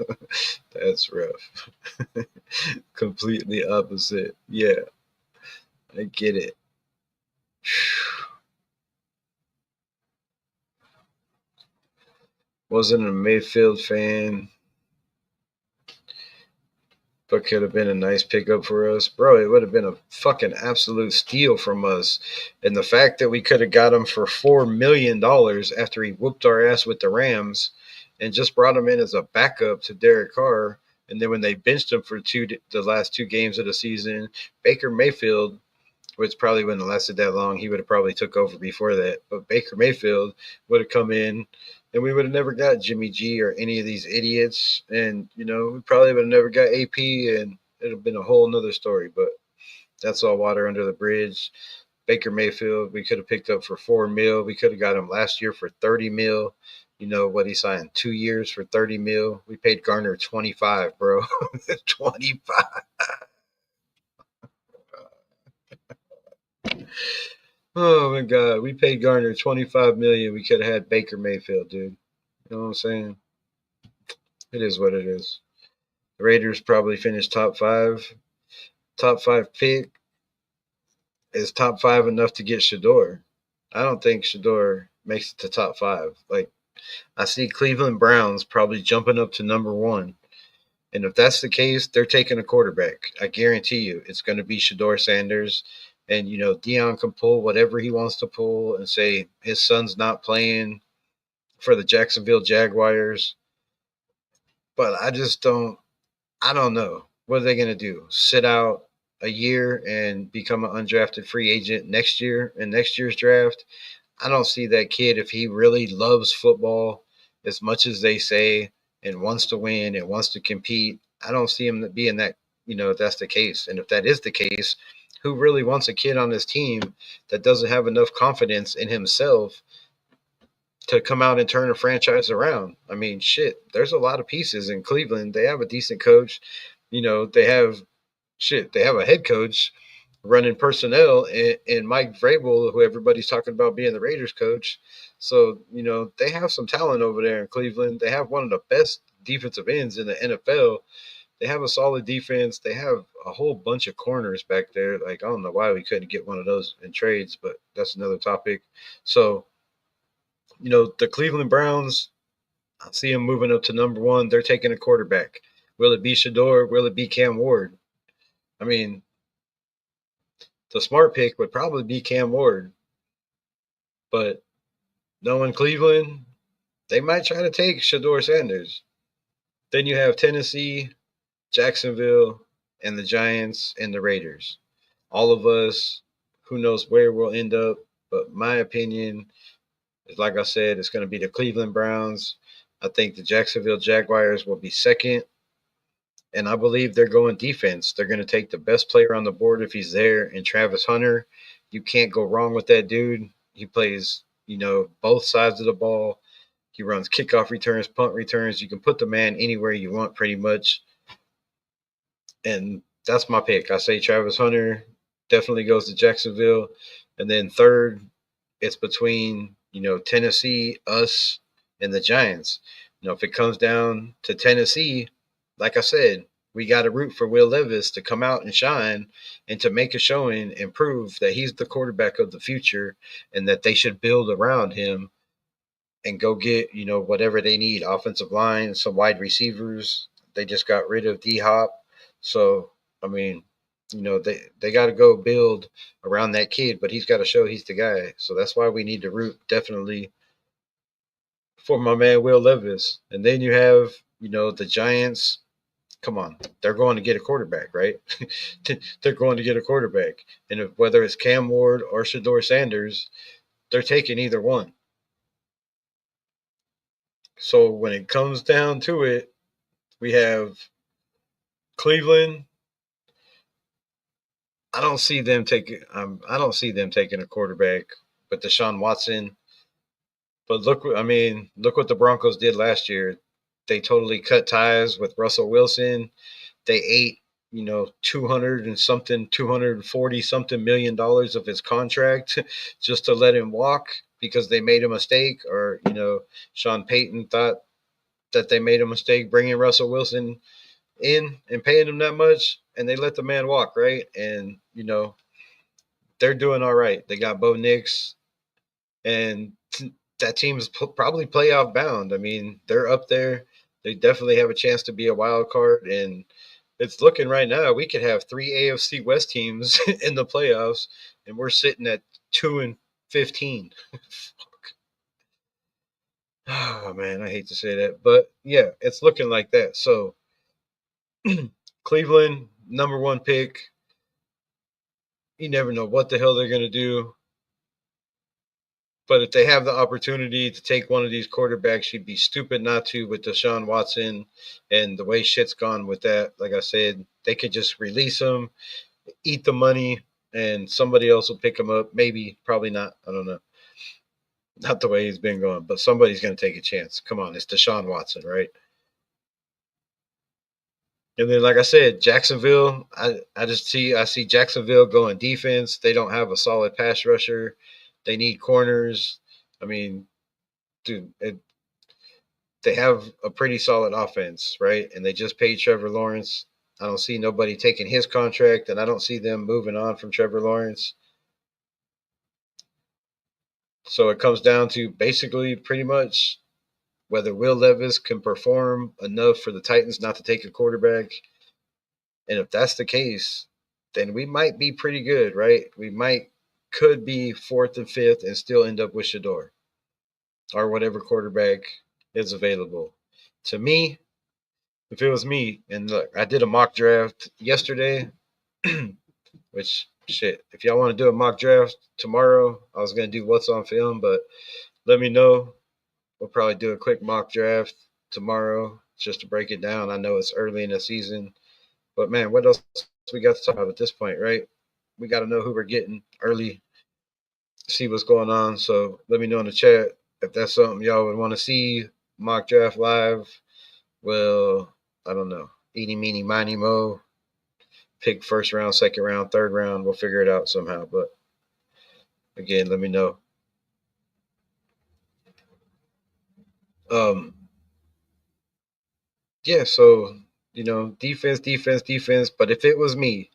That's rough. Completely opposite. Yeah, I get it. Wasn't a Mayfield fan, but could have been a nice pickup for us. Bro, it would have been a fucking absolute steal from us. And the fact that we could have got him for $4 million after he whooped our ass with the Rams and just brought him in as a backup to Derek Carr. And then when they benched him for the last 2 games of the season, Baker Mayfield, which probably wouldn't have lasted that long, he would have probably took over before that. But Baker Mayfield would have come in, and we would have never got Jimmy G or any of these idiots. And, we probably would have never got AP, and it would have been a whole nother story. But that's all water under the bridge. Baker Mayfield, we could have picked up for $4 million. We could have got him last year for $30 million. What he signed, 2 years for $30 million. We paid Garner 25, bro. 25. Oh my God, we paid Garner $25 million. We could have had Baker Mayfield, dude. You know what I'm saying? It is what it is. The Raiders probably finished top 5. Top 5 pick. Is top 5 enough to get Shador? I don't think Shador makes it to top 5. Like, I see Cleveland Browns probably jumping up to number 1. And if that's the case, they're taking a quarterback. I guarantee you it's going to be Shador Sanders. And, Dion can pull whatever he wants to pull and say his son's not playing for the Jacksonville Jaguars. But I just don't I don't know. What are they going to do? Sit out a year and become an undrafted free agent next year in next year's draft? I don't see that kid if he really loves football as much as they say and wants to win and wants to compete. I don't see him being that, if that's the case. And if that is the case, who really wants a kid on his team that doesn't have enough confidence in himself to come out and turn a franchise around? I mean, shit, there's a lot of pieces in Cleveland. They have a decent coach. They have they have a head coach running personnel and Mike Vrabel, who everybody's talking about being the Raiders coach. So, they have some talent over there in Cleveland. They have one of the best defensive ends in the NFL. They have a solid defense. They have a whole bunch of corners back there. Like, I don't know why we couldn't get one of those in trades, but that's another topic. So, the Cleveland Browns, I see them moving up to number one. They're taking a quarterback. Will it be Shador? Will it be Cam Ward? I mean, the smart pick would probably be Cam Ward, but knowing Cleveland, they might try to take Shador Sanders. Then you have Tennessee, Jacksonville, and the Giants and the Raiders. All of us, who knows where we'll end up, but my opinion is, like I said, it's going to be the Cleveland Browns. I think the Jacksonville Jaguars will be second, and I believe they're going defense. They're going to take the best player on the board if he's there, and Travis Hunter. You can't go wrong with that dude. He plays, both sides of the ball. He runs kickoff returns, punt returns. You can put the man anywhere you want, pretty much. And that's my pick. I say Travis Hunter definitely goes to Jacksonville. And then third, it's between, Tennessee, us, and the Giants. If it comes down to Tennessee, like I said, we got to root for Will Levis to come out and shine and to make a showing and prove that he's the quarterback of the future and that they should build around him and go get, whatever they need, offensive line, some wide receivers. They just got rid of D-Hop. So, I mean, they got to go build around that kid, but he's got to show he's the guy. So that's why we need to root definitely for my man Will Levis. And then you have, the Giants. Come on, they're going to get a quarterback, right? They're going to get a quarterback. And whether it's Cam Ward or Shador Sanders, they're taking either one. So when it comes down to it, we have Cleveland. I don't see them taking. I don't see them taking a quarterback with Deshaun Watson. But look what the Broncos did last year. They totally cut ties with Russell Wilson. They ate, 200 and something, 240 something $1 million of his contract just to let him walk because they made a mistake, or Sean Payton thought that they made a mistake bringing Russell Wilson in and paying him that much, and they let the man walk, right? And they're doing all right. They got Bo Nix, and that team is probably playoff bound. I mean, they're up there. They definitely have a chance to be a wild card, and it's looking right now we could have 3 AFC West teams in the playoffs, and we're sitting at 2-15. Oh man, I hate to say that, but yeah, it's looking like that. So Cleveland, number one pick. You never know what the hell they're going to do. But if they have the opportunity to take one of these quarterbacks, you'd be stupid not to with Deshaun Watson and the way shit's gone with that. Like I said, they could just release him, eat the money, and somebody else will pick him up. Maybe, probably not. I don't know. Not the way he's been going, but somebody's going to take a chance. Come on, it's Deshaun Watson, right? And then, like I said, Jacksonville. I see Jacksonville going defense. They don't have a solid pass rusher. They need corners. I mean, dude, they have a pretty solid offense, right? And they just paid Trevor Lawrence. I don't see nobody taking his contract, and I don't see them moving on from Trevor Lawrence. So it comes down to basically pretty much whether Will Levis can perform enough for the Titans not to take a quarterback. And if that's the case, then we might be pretty good, right? Could be fourth and fifth and still end up with Shador or whatever quarterback is available. To me, if it was me, and look, I did a mock draft yesterday, which shit, if y'all want to do a mock draft tomorrow, I was gonna do what's on film, but let me know. We'll probably do a quick mock draft tomorrow just to break it down. I know it's early in the season, but man, what else we got to talk about at this point, right? We got to know who we're getting early, see what's going on. So let me know in the chat if that's something y'all would want to see mock draft live. Well, I don't know. Eeny, meeny, miny, mo. Pick first round, second round, third round. We'll figure it out somehow. But again, let me know. Um, yeah. So defense, defense, defense. But if it was me,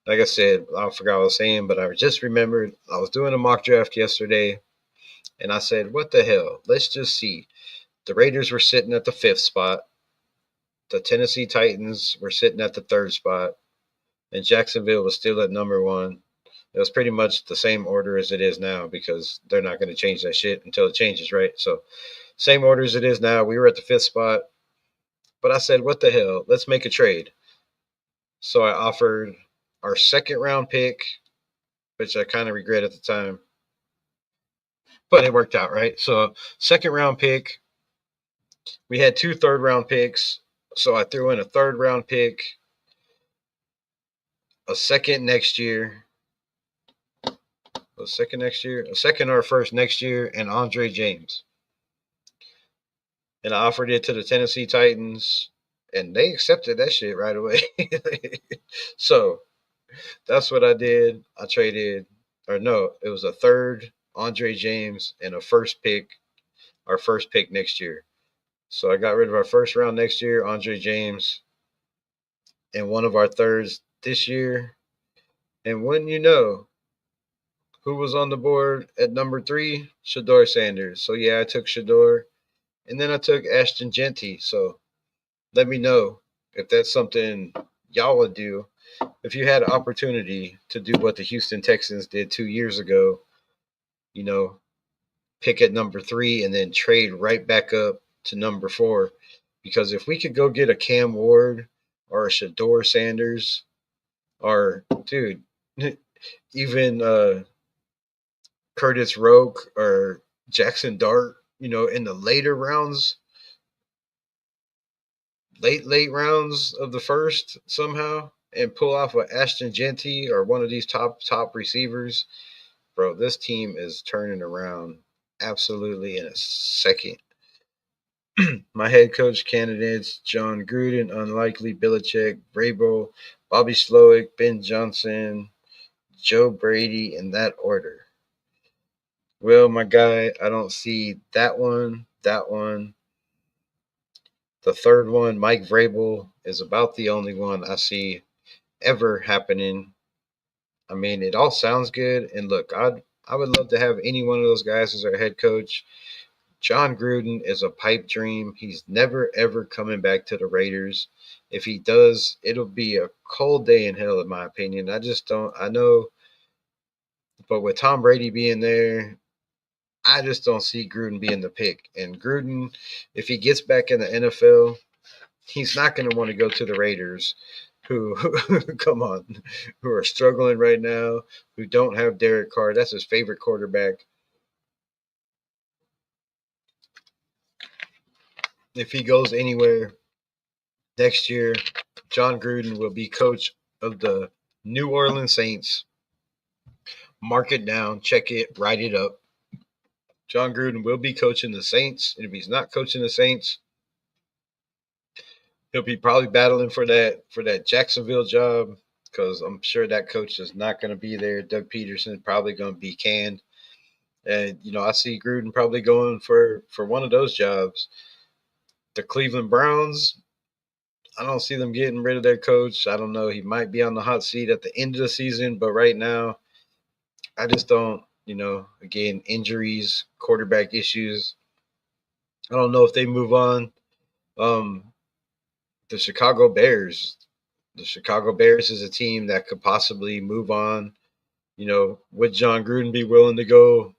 like I said, I forgot what I was saying, but I just remembered I was doing a mock draft yesterday, and I said, "What the hell? Let's just see." The Raiders were sitting at the fifth spot. The Tennessee Titans were sitting at the third spot, and Jacksonville was still at number one. It was pretty much the same order as it is now because they're not going to change that shit until it changes, right? So, same order as it is now. We were at the fifth spot, but I said, what the hell? Let's make a trade. So, I offered our second round pick, which I kind of regret at the time, but it worked out, right? So, second round pick. We had 2 third round picks. So, I threw in a third round pick, a second next year, a second or first next year, and Andre James. And I offered it to the Tennessee Titans, and they accepted that shit right away. So that's what I did. I traded, or no, it was a third, Andre James, and a first pick, our first pick next year. So I got rid of our first round next year, Andre James, and one of our thirds this year. And when you know who was on the board at number 3, Shador Sanders. So yeah, I took Shador, and then I took Ashton Genty. So let me know if that's something y'all would do. If you had an opportunity to do what the Houston Texans did 2 years ago, pick at number 3 and then trade right back up to number 4. Because if we could go get a Cam Ward or a Shador Sanders or, dude, even Curtis Roke or Jackson Dart, in the later rounds, late rounds of the first somehow, and pull off an Ashton Genty or one of these top receivers, bro, this team is turning around absolutely in a second. My head coach candidates: John Gruden, unlikely; Belichick, Vrabel, Bobby Slowick, Ben Johnson, Joe Brady, in that order. Well, my guy, I don't see that one. The third one, Mike Vrabel, is about the only one I see ever happening. I mean, it all sounds good. And look, I would love to have any one of those guys as our head coach. John Gruden is a pipe dream. He's never, ever coming back to the Raiders. If he does, it'll be a cold day in hell, in my opinion. I know, but with Tom Brady being there, I just don't see Gruden being the pick. And Gruden, if he gets back in the NFL, he's not going to want to go to the Raiders, who, come on, who are struggling right now, who don't have Derek Carr. That's his favorite quarterback. If he goes anywhere next year, John Gruden will be coach of the New Orleans Saints. Mark it down, check it, write it up. John Gruden will be coaching the Saints. And if he's not coaching the Saints, he'll be probably battling for that Jacksonville job, because I'm sure that coach is not going to be there. Doug Peterson probably going to be canned. And, I see Gruden probably going for one of those jobs. The Cleveland Browns, I don't see them getting rid of their coach. I don't know. He might be on the hot seat at the end of the season, but right now, I just don't, again, injuries, quarterback issues. I don't know if they move on. The Chicago Bears. The Chicago Bears is a team that could possibly move on. Would John Gruden be willing to go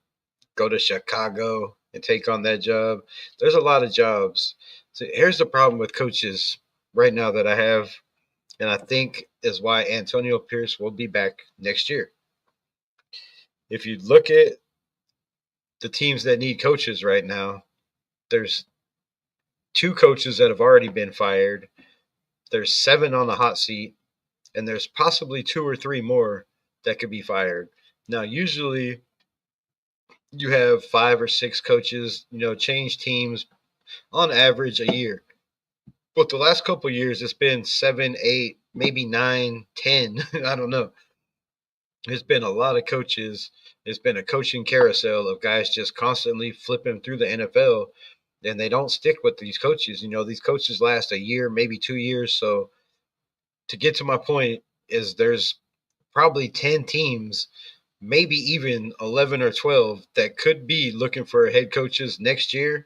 to Chicago and take on that job? There's a lot of jobs. So here's the problem with coaches right now that I have, and I think is why Antonio Pierce will be back next year. If you look at the teams that need coaches right now, there's 2 coaches that have already been fired. There's 7 on the hot seat, and there's possibly 2 or 3 more that could be fired. Now, usually you have 5 or 6 coaches, change teams on average a year. But the last couple of years, it's been 7, 8, maybe 9, 10. I don't know. It's been a lot of coaches. It's been a coaching carousel of guys just constantly flipping through the NFL, and they don't stick with these coaches. These coaches last a year, maybe 2 years. So to get to my point is there's probably 10 teams, maybe even 11 or 12 that could be looking for head coaches next year.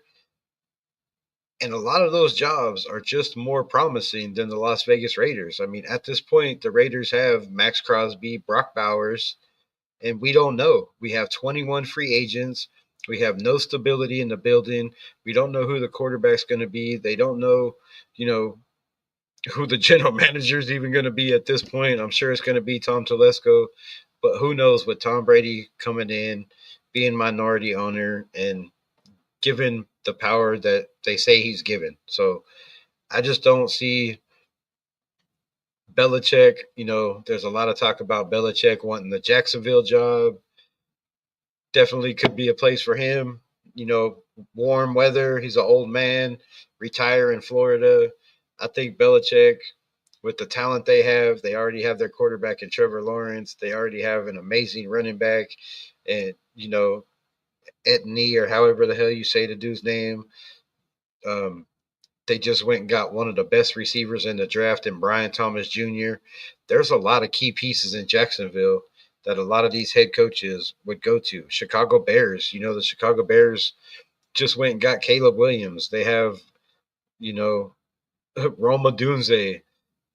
And a lot of those jobs are just more promising than the Las Vegas Raiders. I mean, at this point, the Raiders have Max Crosby, Brock Bowers, and we don't know. We have 21 free agents. We have no stability in the building. We don't know who the quarterback's going to be. They don't know, who the general manager is even going to be at this point. I'm sure it's going to be Tom Telesco, but who knows with Tom Brady coming in, being minority owner, and given the power that they say he's given. So I just don't see Belichick. There's a lot of talk about Belichick wanting the Jacksonville job. Definitely could be a place for him. Warm weather. He's an old man, retire in Florida. I think Belichick, with the talent they already have their quarterback in Trevor Lawrence. They already have an amazing running back, and Etney, or however the hell you say the dude's name. They just went and got one of the best receivers in the draft in Brian Thomas Jr. There's a lot of key pieces in Jacksonville that a lot of these head coaches would go to. Chicago Bears, the Chicago Bears just went and got Caleb Williams. They have, Roma Dunze.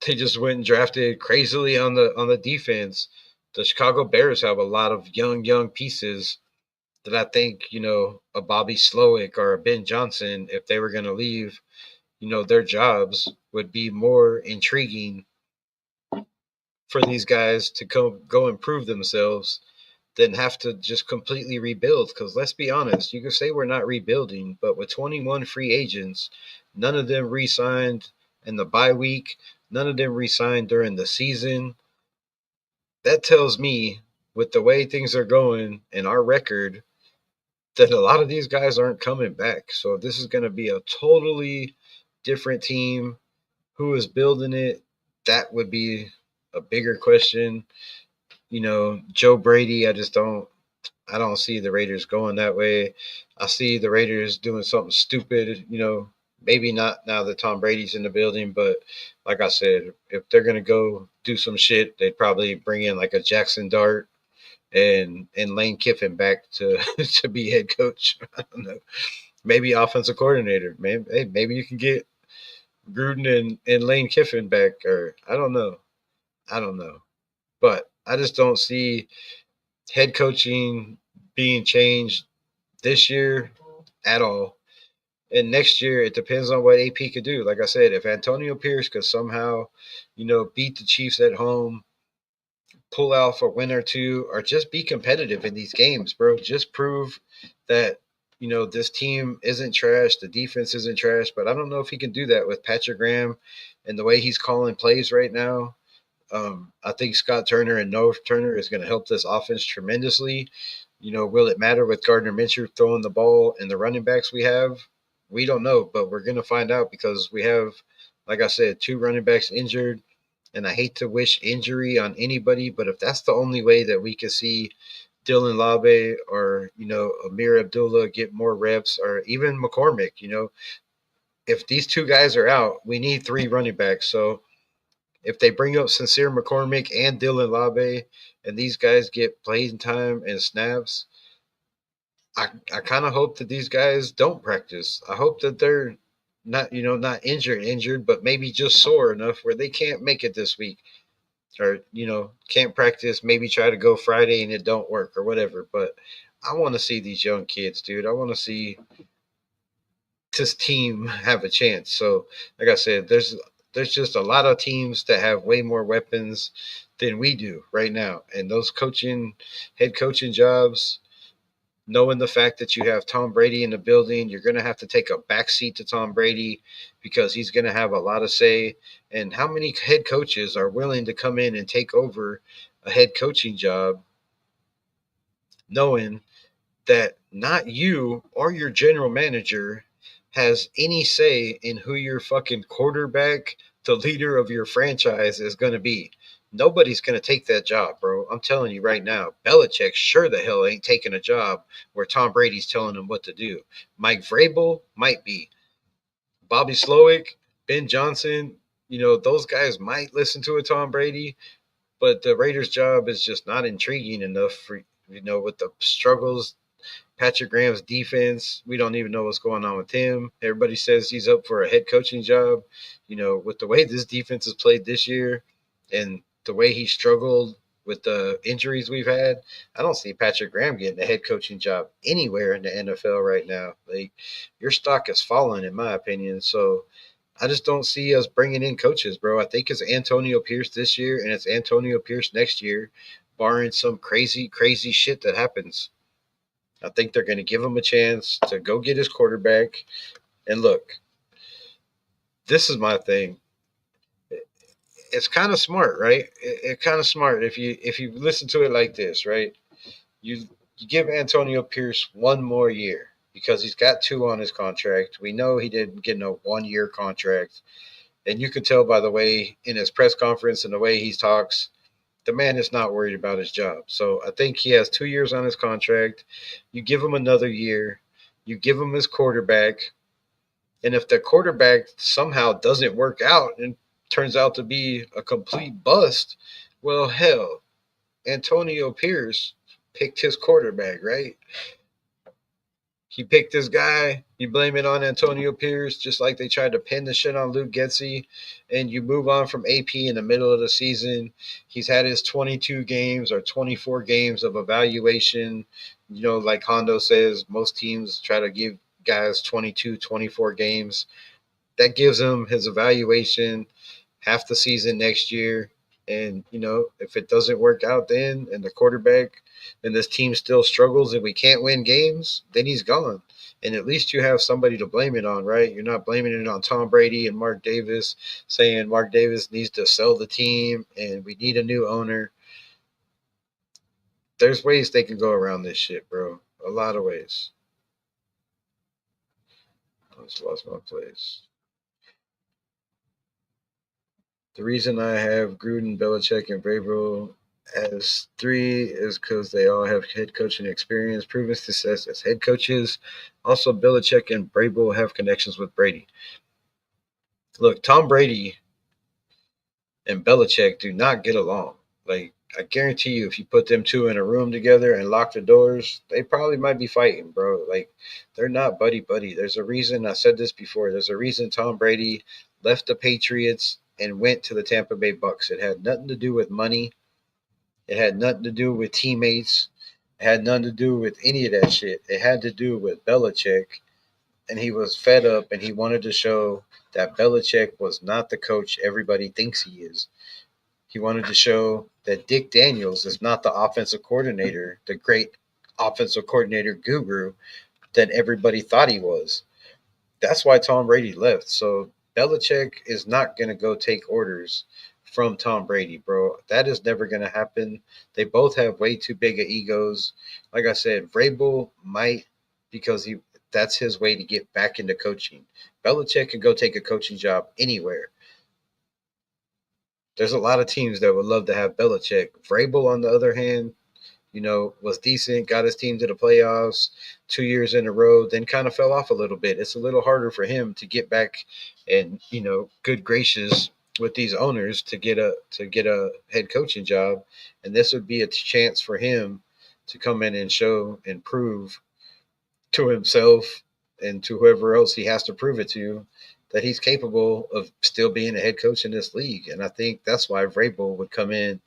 They just went and drafted crazily on the defense. The Chicago Bears have a lot of young pieces that I think, a Bobby Slowick or a Ben Johnson, if they were going to leave, their jobs would be more intriguing for these guys to go improve themselves than have to just completely rebuild. Because let's be honest, you can say we're not rebuilding, but with 21 free agents, none of them re-signed in the bye week, none of them re-signed during the season. That tells me, with the way things are going and our record, that a lot of these guys aren't coming back. So this is going to be a totally different team. Who is building it? That would be a bigger question. Joe Brady, I don't see the Raiders going that way. I see the Raiders doing something stupid, maybe not now that Tom Brady's in the building, but like I said, if they're going to go do some shit, they'd probably bring in like a Jackson Dart and Lane Kiffin back to to be head coach. I don't know. Maybe offensive coordinator. Maybe you can get Gruden and Lane Kiffin back, or I don't know. But I just don't see head coaching being changed this year at all. And next year, it depends on what AP could do. Like I said, if Antonio Pierce could somehow, beat the Chiefs at home, pull out a win or two, or just be competitive in these games, bro. Just prove that, this team isn't trash. The defense isn't trash. But I don't know if he can do that with Patrick Graham and the way he's calling plays right now. I think Scott Turner and Noah Turner is going to help this offense tremendously. Will it matter with Gardner Minshew throwing the ball and the running backs we have? We don't know, but we're going to find out because we have, like I said, 2 running backs injured. And I hate to wish injury on anybody, but if that's the only way that we can see Dylan Labe or, Amir Abdullah get more reps, or even McCormick, if these 2 guys are out, we need 3 running backs. So if they bring up Sincere McCormick and Dylan Labe and these guys get playing time and snaps, I kind of hope that these guys don't practice. I hope that they're not injured, but maybe just sore enough where they can't make it this week, or can't practice, maybe try to go Friday and it don't work or whatever. But I want to see these young kids, dude. I want to see this team have a chance. So like I said, there's there's just a lot of teams that have way more weapons than we do right now. And those head coaching jobs, knowing the fact that you have Tom Brady in the building, you're going to have to take a backseat to Tom Brady because he's going to have a lot of say. And how many head coaches are willing to come in and take over a head coaching job knowing that not you or your general manager has any say in who your fucking quarterback, the leader of your franchise, is going to be? Nobody's going to take that job, bro. I'm telling you right now. Belichick sure the hell ain't taking a job where Tom Brady's telling him what to do. Mike Vrabel might be. Bobby Slowick, Ben Johnson, those guys might listen to a Tom Brady, but the Raiders' job is just not intriguing enough for, with the struggles. Patrick Graham's defense, we don't even know what's going on with him. Everybody says he's up for a head coaching job. With the way this defense has played this year and the way he struggled with the injuries we've had, I don't see Patrick Graham getting a head coaching job anywhere in the NFL right now. Like, your stock has fallen, in my opinion. So I just don't see us bringing in coaches, bro. I think it's Antonio Pierce this year and it's Antonio Pierce next year, barring some crazy, crazy shit that happens. I think they're going to give him a chance to go get his quarterback. And look, this is my thing. It's kind of smart, right? It's kind of smart if you listen to it like this, right? You give Antonio Pierce one more year because he's got 2 on his contract. We know he didn't get a 1-year contract, and you can tell by the way in his press conference and the way he talks, the man is not worried about his job. So I think he has 2 years on his contract. You give him another year. You give him his quarterback. And if the quarterback somehow doesn't work out and turns out to be a complete bust, well, hell, Antonio Pierce picked his quarterback, right? He picked this guy. You blame it on Antonio Pierce, just like they tried to pin the shit on Luke Getsy. And you move on from AP in the middle of the season. He's had his 22 games or 24 games of evaluation. Like Hondo says, most teams try to give guys 22, 24 games. That gives him his evaluation half the season next year. And, if it doesn't work out then and the quarterback and this team still struggles and we can't win games, then he's gone. And at least you have somebody to blame it on, right? You're not blaming it on Tom Brady and Mark Davis, saying Mark Davis needs to sell the team and we need a new owner. There's ways they can go around this shit, bro. A lot of ways. I just lost my place. The reason I have Gruden, Belichick, and Vrabel as 3 is because they all have head coaching experience, proven success as head coaches. Also, Belichick and Vrabel have connections with Brady. Look, Tom Brady and Belichick do not get along. Like, I guarantee you, if you put them 2 in a room together and lock the doors, they probably might be fighting, bro. Like, they're not buddy-buddy. There's a reason, I said this before, there's a reason Tom Brady left the Patriots and went to the Tampa Bay Bucks. It had nothing to do with money. It had nothing to do with teammates. It had nothing to do with any of that shit. It had to do with Belichick, and he was fed up, and he wanted to show that Belichick was not the coach everybody thinks he is. He wanted to show that Dick Daniels is not the offensive coordinator, the great offensive coordinator guru that everybody thought he was. That's why Tom Brady left. So Belichick is not going to go take orders from Tom Brady, bro. That is never going to happen. They both have way too big of egos. Like I said, Vrabel might because that's his way to get back into coaching. Belichick could go take a coaching job anywhere. There's a lot of teams that would love to have Belichick. Vrabel, on the other hand, was decent, got his team to the playoffs 2 years in a row, then kind of fell off a little bit. It's a little harder for him to get back and, good gracious with these owners to get a head coaching job. And this would be a chance for him to come in and show and prove to himself and to whoever else he has to prove it to that he's capable of still being a head coach in this league. And I think that's why Vrabel would come in.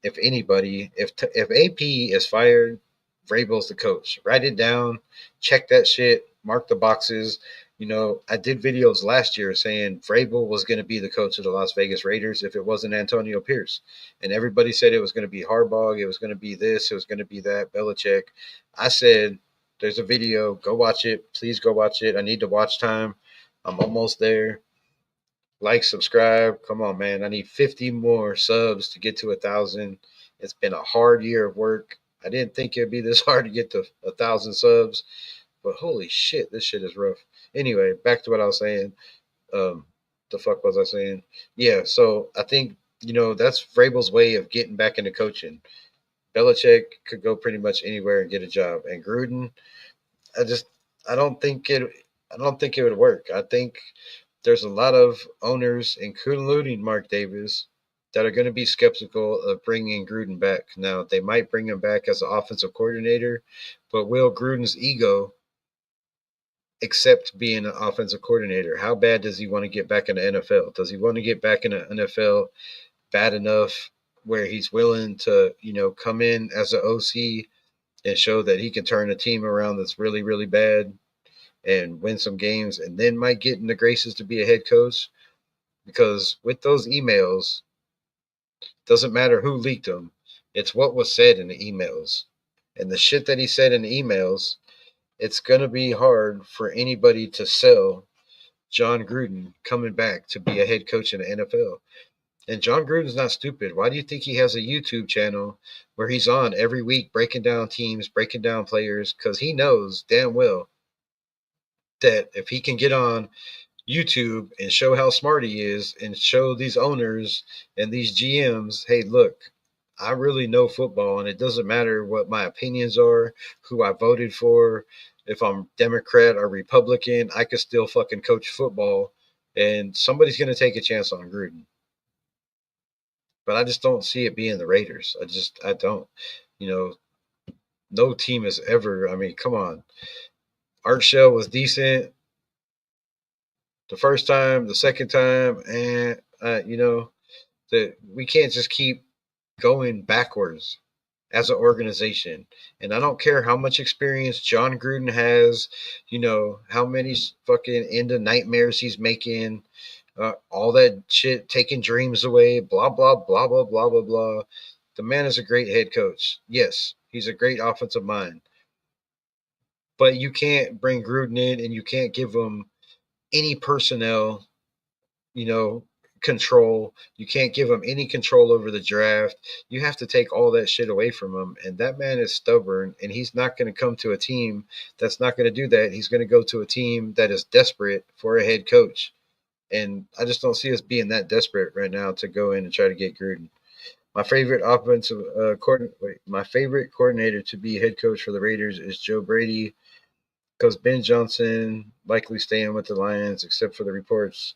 If anybody, if AP is fired, Vrabel's the coach. Write it down, check that shit, mark the boxes. I did videos last year saying Vrabel was going to be the coach of the Las Vegas Raiders if it wasn't Antonio Pierce. And everybody said it was going to be Harbaugh, it was going to be this, it was going to be that, Belichick. I said, there's a video. Go watch it. Please go watch it. I need the watch time. I'm almost there. Like, subscribe. Come on, man. I need 50 more subs to get to 1,000. It's been a hard year of work. I didn't think it'd be this hard to get to 1,000 subs, but holy shit, this shit is rough. Anyway, back to what I was saying. Um, the fuck was I saying? Yeah, so I think that's Vrabel's way of getting back into coaching. Belichick could go pretty much anywhere and get a job, and Gruden, I just I don't think it I don't think it would work. I think there's a lot of owners, including Mark Davis, that are going to be skeptical of bringing Gruden back. Now, they might bring him back as an offensive coordinator, but will Gruden's ego accept being an offensive coordinator? How bad does he want to get back in the NFL? Does he want to get back in the NFL bad enough where he's willing to, come in as an OC and show that he can turn a team around that's really, really bad and win some games and then might get in the graces to be a head coach? Because with those emails, doesn't matter who leaked them, it's what was said in the emails. And the shit that he said in the emails, it's going to be hard for anybody to sell John Gruden coming back to be a head coach in the NFL. And John Gruden's not stupid. Why do you think he has a YouTube channel where he's on every week breaking down teams, breaking down players? Because he knows damn well that if he can get on YouTube and show how smart he is and show these owners and these GMs, hey, look, I really know football and it doesn't matter what my opinions are, who I voted for, if I'm Democrat or Republican, I could still fucking coach football and somebody's going to take a chance on Gruden. But I just don't see it being the Raiders. I don't. No team has ever, I mean, come on. Art Shell was decent the first time, the second time, and that we can't just keep going backwards as an organization. And I don't care how much experience John Gruden has, how many fucking into nightmares he's making, all that shit, taking dreams away, blah, blah, blah, blah, blah, blah, blah. The man is a great head coach. Yes, he's a great offensive mind. But you can't bring Gruden in and you can't give him any personnel, you know, control. You can't give him any control over the draft. You have to take all that shit away from him. And that man is stubborn and he's not going to come to a team that's not going to do that. He's going to go to a team that is desperate for a head coach. And I just don't see us being that desperate right now to go in and try to get Gruden. My favorite my favorite coordinator to be head coach for the Raiders is Joe Brady, because Ben Johnson likely staying with the Lions, except for the reports.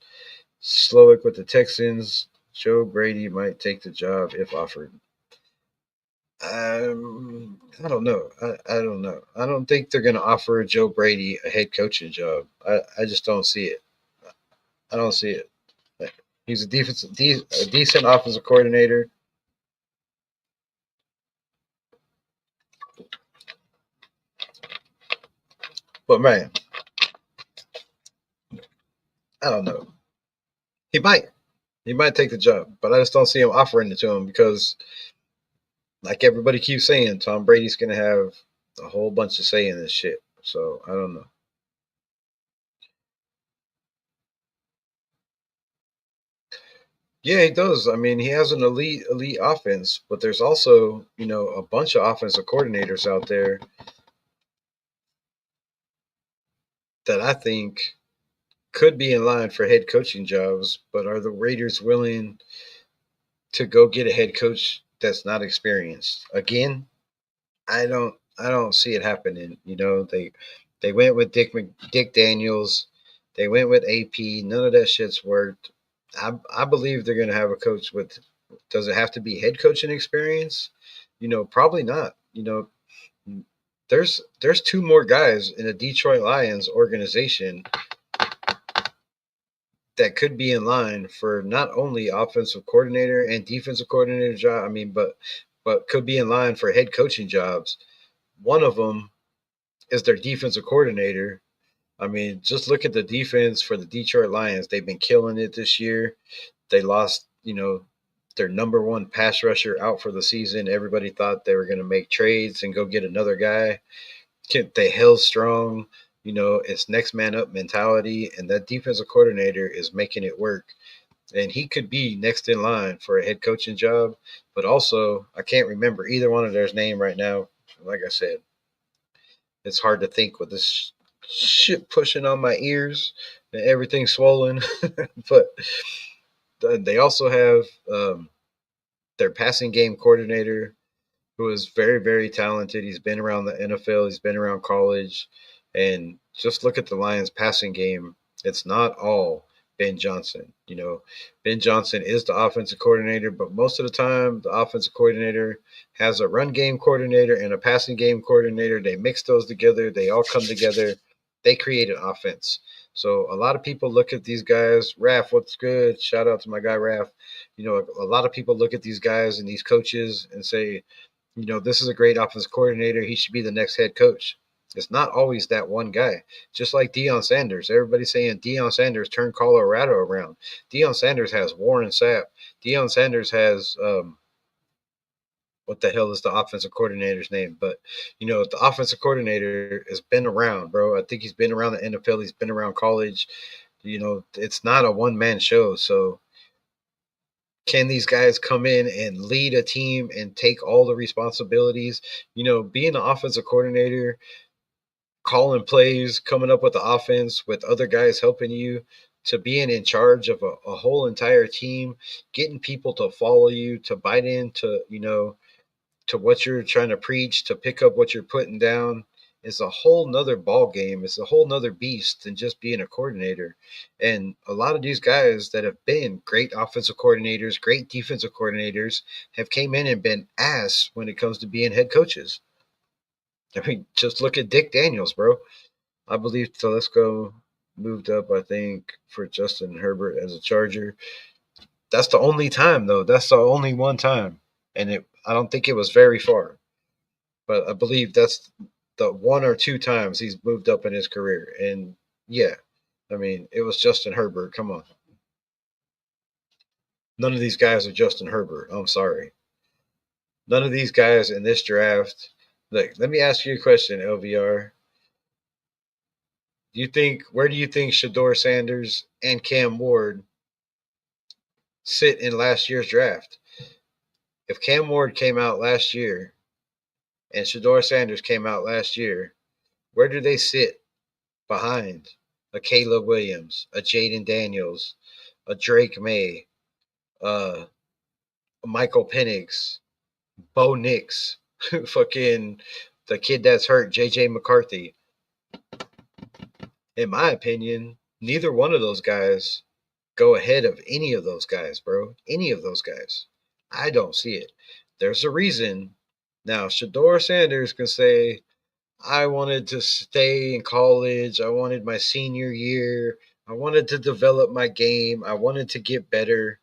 Slowick with the Texans. Joe Brady might take the job if offered. I don't know. I don't know. I don't think they're going to offer Joe Brady a head coaching job. I just don't see it. I don't see it. He's a decent offensive coordinator. But man, I don't know. He might. He might take the job, but I just don't see him offering it to him because, like everybody keeps saying, Tom Brady's going to have a whole bunch of say in this shit. So I don't know. Yeah, he does. I mean, he has an elite offense, but there's also, a bunch of offensive coordinators out there that I think could be in line for head coaching jobs, but are the Raiders willing to go get a head coach that's not experienced? Again, I don't see it happening. They went with Dick Daniels, they went with AP. None of that shit's worked. I believe they're gonna have a coach with. Does it have to be head coaching experience? Probably not. There's two more guys in the Detroit Lions organization that could be in line for not only offensive coordinator and defensive coordinator job. I mean, but could be in line for head coaching jobs. One of them is their defensive coordinator. I mean, just look at the defense for the Detroit Lions. They've been killing it this year. They lost, their number one pass rusher out for the season. Everybody thought they were going to make trades and go get another guy. They held strong. It's next man up mentality, and that defensive coordinator is making it work. And he could be next in line for a head coaching job. But also, I can't remember either one of their name right now. Like I said, it's hard to think with this shit pushing on my ears and everything swollen. But they also have their passing game coordinator, who is very, very talented. He's been around the NFL, he's been around college. And just look at the Lions passing game. It's not all Ben Johnson. Ben Johnson is the offensive coordinator, but most of the time, the offensive coordinator has a run game coordinator and a passing game coordinator. They mix those together, they all come together, they create an offense. So a lot of people look at these guys. Raf, what's good? Shout out to my guy Raf. A lot of people look at these guys and these coaches and say, this is a great offensive coordinator. He should be the next head coach. It's not always that one guy. Just like Deion Sanders. Everybody's saying Deion Sanders turned Colorado around. Deion Sanders has Warren Sapp. Deion Sanders has what the hell is the offensive coordinator's name? But the offensive coordinator has been around, bro. I think he's been around the NFL. He's been around college. It's not a one man show. So can these guys come in and lead a team and take all the responsibilities? Being an offensive coordinator, calling plays, coming up with the offense with other guys helping you, to being in charge of a whole entire team, getting people to follow you, to bite into, to what you're trying to preach, to pick up what you're putting down, is a whole nother ball game. It's a whole nother beast than just being a coordinator. And a lot of these guys that have been great offensive coordinators, great defensive coordinators, have came in and been ass when it comes to being head coaches. I mean, just look at Dick Daniels, bro. I believe Telesco moved up, I think, for Justin Herbert as a Charger. That's the only time, though. That's the only one time. And I don't think it was very far. But I believe that's the one or two times he's moved up in his career. And yeah, I mean, it was Justin Herbert. Come on. None of these guys are Justin Herbert. I'm sorry. None of these guys in this draft. Look, let me ask you a question, LVR. Where do you think Shador Sanders and Cam Ward sit in last year's draft? If Cam Ward came out last year and Shador Sanders came out last year, where do they sit behind a Caleb Williams, a Jaden Daniels, a Drake May, a Michael Penix, Bo Nix, fucking the kid that's hurt, JJ McCarthy? In my opinion, neither one of those guys go ahead of any of those guys, bro. Any of those guys. I don't see it. There's a reason. Now, Shador Sanders can say, I wanted to stay in college. I wanted my senior year. I wanted to develop my game. I wanted to get better.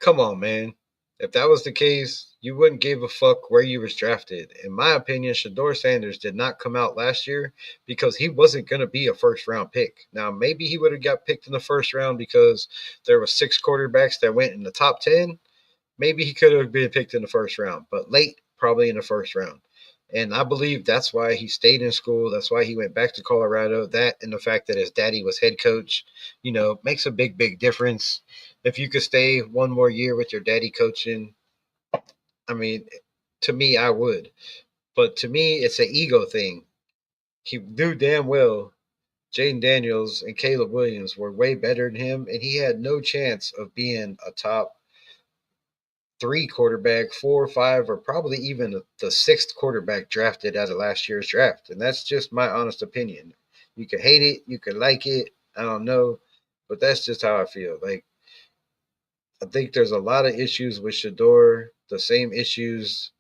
Come on, man. If that was the case, you wouldn't give a fuck where you was drafted. In my opinion, Shador Sanders did not come out last year because he wasn't going to be a first-round pick. Now, maybe he would have got picked in the first round because there were 6 quarterbacks that went in the top 10. Maybe he could have been picked in the first round, but late, probably in the first round. And I believe that's why he stayed in school. That's why he went back to Colorado. That and the fact that his daddy was head coach, makes a big, big difference. If you could stay one more year with your daddy coaching, I mean, to me, I would. But to me, it's an ego thing. He knew damn well Jaden Daniels and Caleb Williams were way better than him, and he had no chance of being a top 3 quarterback, 4 or 5, or probably even the 6th quarterback drafted out of last year's draft. And that's just my honest opinion. You can hate it, you can like it, I don't know, but that's just how I feel. Like, I think there's a lot of issues with Shador, the same issues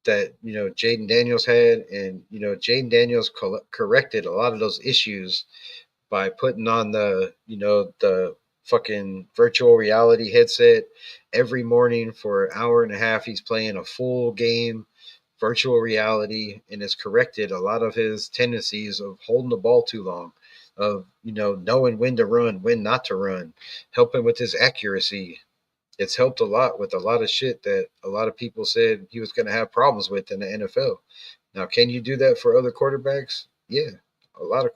that, Jaden Daniels had. And, Jaden Daniels corrected a lot of those issues by putting on the fucking virtual reality headset every morning for an hour and a half. He's playing a full game virtual reality and has corrected a lot of his tendencies of holding the ball too long, of knowing when to run, when not to run, helping with his accuracy. It's helped a lot with a lot of shit that a lot of people said he was going to have problems with in the NFL. Now, can you do that for other quarterbacks? Yeah, a lot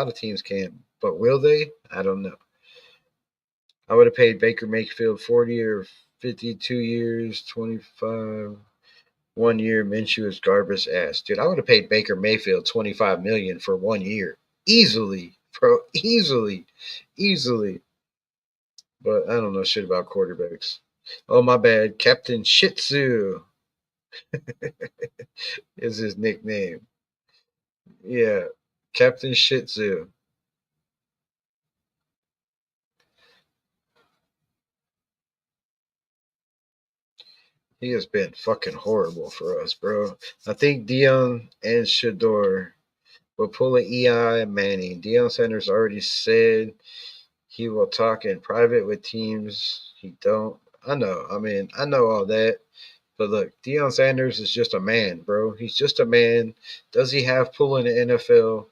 of teams can, but will they? I don't know. I would have paid Baker Mayfield 40 or 52 years, 25. 1 year. Minshew is garbage ass, dude. I would have paid Baker Mayfield 25 million for 1 year, easily, bro, easily. But I don't know shit about quarterbacks. Oh my bad, Captain Shih Tzu is his nickname. Yeah, Captain Shih Tzu. He has been fucking horrible for us, bro. I think Dion and Shador will pull an Eli Manning. Deion Sanders already said he will talk in private with teams he don't. I know. I mean, I know all that. But look, Deion Sanders is just a man, bro. He's just a man. Does he have pull in the NFL?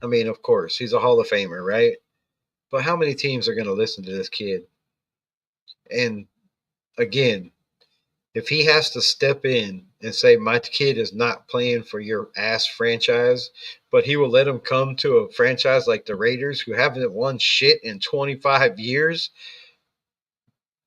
I mean, of course, he's a Hall of Famer, right? But how many teams are going to listen to this kid? And again, if he has to step in and say, my kid is not playing for your ass franchise, but he will let him come to a franchise like the Raiders who haven't won shit in 25 years,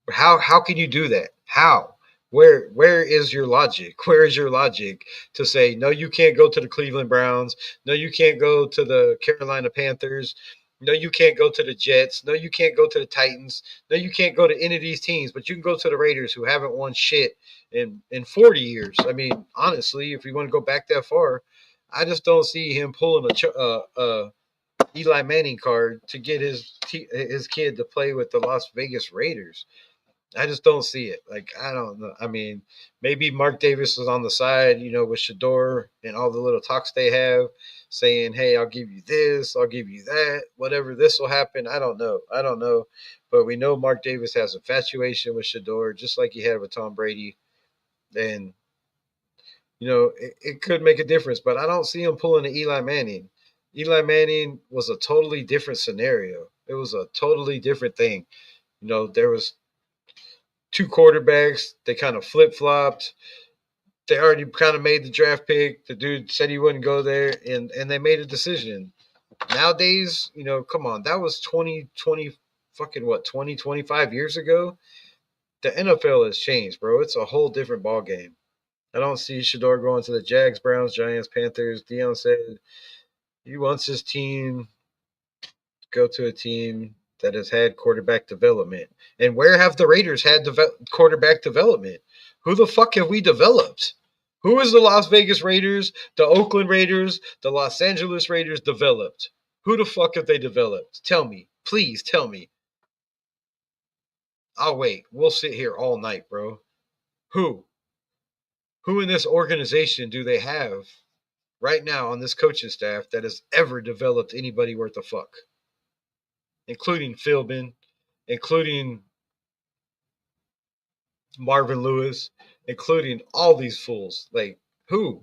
how can you do that? How? Where is your logic? Where is your logic to say no? You can't go to the Cleveland Browns. No, you can't go to the Carolina Panthers. No, you can't go to the Jets. No, you can't go to the Titans. No, you can't go to any of these teams. But you can go to the Raiders, who haven't won shit in 40 years. I mean, honestly, if you want to go back that far, I just don't see him pulling a Eli Manning card to get his kid to play with the Las Vegas Raiders. I just don't see it. Like, I don't know. I mean, maybe Mark Davis is on the side, with Shador and all the little talks they have, saying, "Hey, I'll give you this, I'll give you that, whatever. This will happen." I don't know. But we know Mark Davis has infatuation with Shador, just like he had with Tom Brady, and it could make a difference. But I don't see him pulling an Eli Manning. Eli Manning was a totally different scenario. It was a totally different thing. There was two quarterbacks. They kind of flip flopped. They already kind of made the draft pick. The dude said he wouldn't go there, and they made a decision. Nowadays, come on, that was 20, fucking what, 20, 25 years ago. The NFL has changed, bro. It's a whole different ball game. I don't see Shador going to the Jags, Browns, Giants, Panthers. Deion said he wants his team to go to a team that has had quarterback development. And where have the Raiders had quarterback development? Who the fuck have we developed? Who is the Las Vegas Raiders, the Oakland Raiders, the Los Angeles Raiders developed? Who the fuck have they developed? Tell me. Please tell me. I'll wait. We'll sit here all night, bro. Who? Who in this organization do they have right now on this coaching staff that has ever developed anybody worth a fuck? Including Philbin, including Marvin Lewis, including all these fools. Like, who?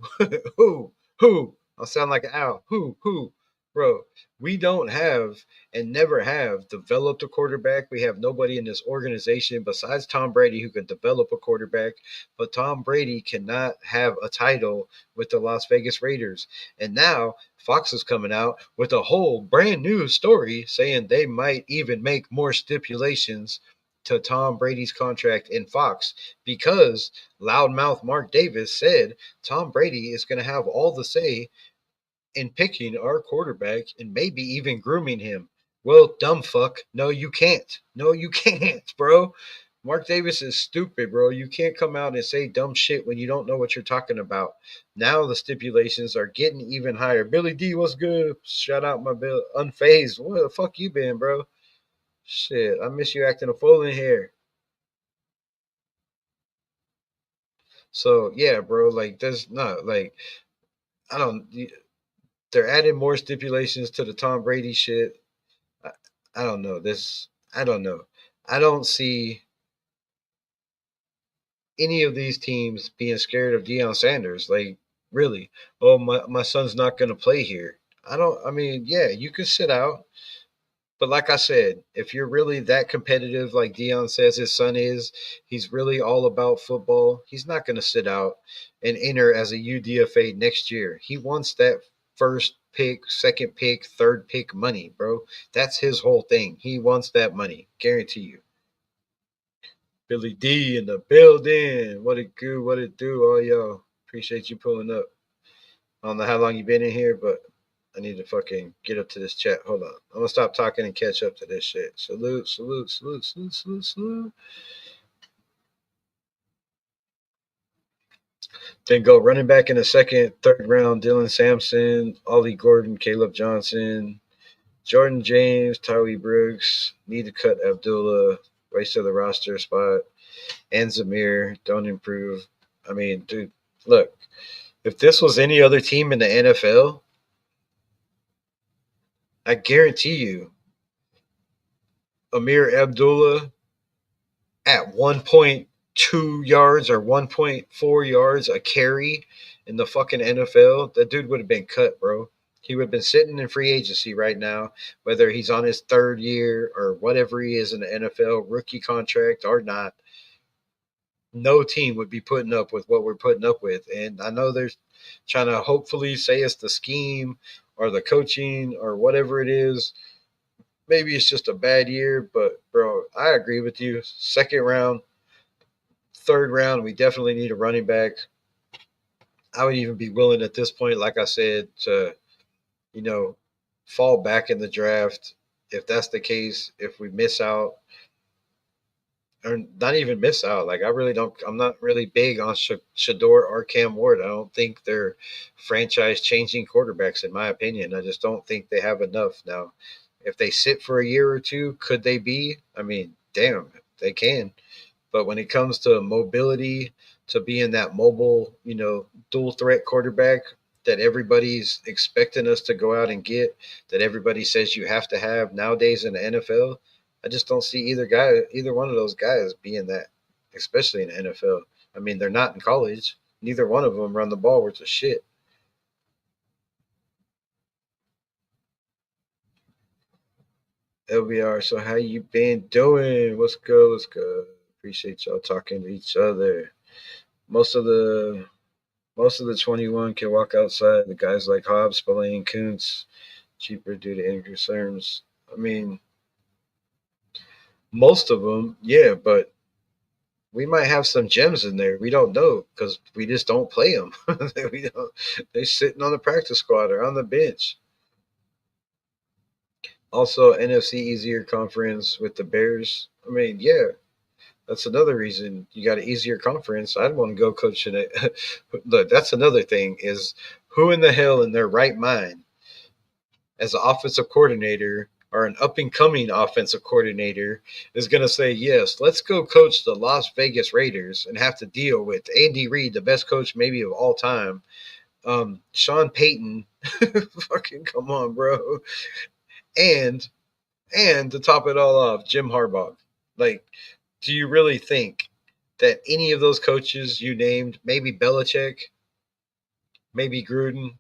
who? I'll sound like an owl. Who? Bro, we don't have and never have developed a quarterback. We have nobody in this organization besides Tom Brady who can develop a quarterback. But Tom Brady cannot have a title with the Las Vegas Raiders. And now Fox is coming out with a whole brand new story saying they might even make more stipulations to Tom Brady's contract in Fox because loudmouth Mark Davis said Tom Brady is going to have all the say in picking our quarterback and maybe even grooming him. Well, dumb fuck. No, you can't. No, you can't, bro. Mark Davis is stupid, bro. You can't come out and say dumb shit when you don't know what you're talking about. Now the stipulations are getting even higher. Billy D, what's good? Shout out my Bill. Unfazed. Where the fuck you been, bro? Shit, I miss you acting a fool in here. So yeah, bro, like there's not like I don't. They're adding more stipulations to the Tom Brady shit. I, I don't know this. I don't know. I don't see any of these teams being scared of Deion Sanders. Like, really? Oh, my son's not going to play here. I mean, yeah, you could sit out. But like I said, if you're really that competitive, like Deion says his son is, he's really all about football. He's not going to sit out and enter as a UDFA next year. He wants that first pick, second pick, third pick money, bro. That's his whole thing. He wants that money, guarantee you. Billy D in the building. What it do? What it do? Oh, yo, appreciate you pulling up. I don't know how long you been in here, but I need to fucking get up to this chat. Hold on. I'm gonna stop talking and catch up to this shit. Salute, salute, salute, salute, salute, salute. Then go running back in the second, third round. Dylan Sampson, Ollie Gordon, Caleb Johnson, Jordan James, Tyree Brooks. Need to cut Abdullah. Race to the roster spot. And Zamir. Don't improve. I mean, dude, look. If this was any other team in the NFL, I guarantee you, Amir Abdullah at 1.2 yards or 1.4 yards a carry in the fucking NFL, that dude would have been cut, bro. He would have been sitting in free agency right now, whether he's on his third year or whatever he is in the NFL, rookie contract or not. No team would be putting up with what we're putting up with. And I know they're trying to hopefully say it's the scheme or the coaching or whatever it is. Maybe it's just a bad year, but bro, I agree with you. Second round, third round, we definitely need a running back. I would even be willing at this point, like I said, to, you know, fall back in the draft if that's the case, if we miss out or not even miss out. Like, I really don't, I'm not really big on Shador or Cam Ward. I don't think they're franchise changing quarterbacks, in my opinion. I just don't think they have enough. Now, if they sit for a year or two, could they be? I mean, damn, they can. But when it comes to mobility, to being that mobile, dual threat quarterback that everybody's expecting us to go out and get, that everybody says you have to have nowadays in the NFL, I just don't see either one of those guys being that, especially in the NFL. I mean, they're not in college. Neither one of them run the ball worth a shit. LVR, so how you been doing? What's good? What's good? Appreciate y'all talking to each other. Most of the 21 can walk outside. The guys like Hobbs, Spillane, Kuntz, cheaper due to injury concerns. I mean, most of them, yeah, but we might have some gems in there. We don't know because we just don't play them. we don't, they're sitting on the practice squad or on the bench. Also, NFC easier conference with the Bears. I mean, yeah, that's another reason you got an easier conference. I'd want to go coach in it. Look, that's another thing is who in the hell in their right mind as an offensive coordinator or an up and coming offensive coordinator is going to say, yes, let's go coach the Las Vegas Raiders and have to deal with Andy Reid, the best coach maybe of all time. Sean Payton, fucking come on, bro. And to top it all off, Jim Harbaugh. Like, do you really think that any of those coaches you named, maybe Belichick, maybe Gruden,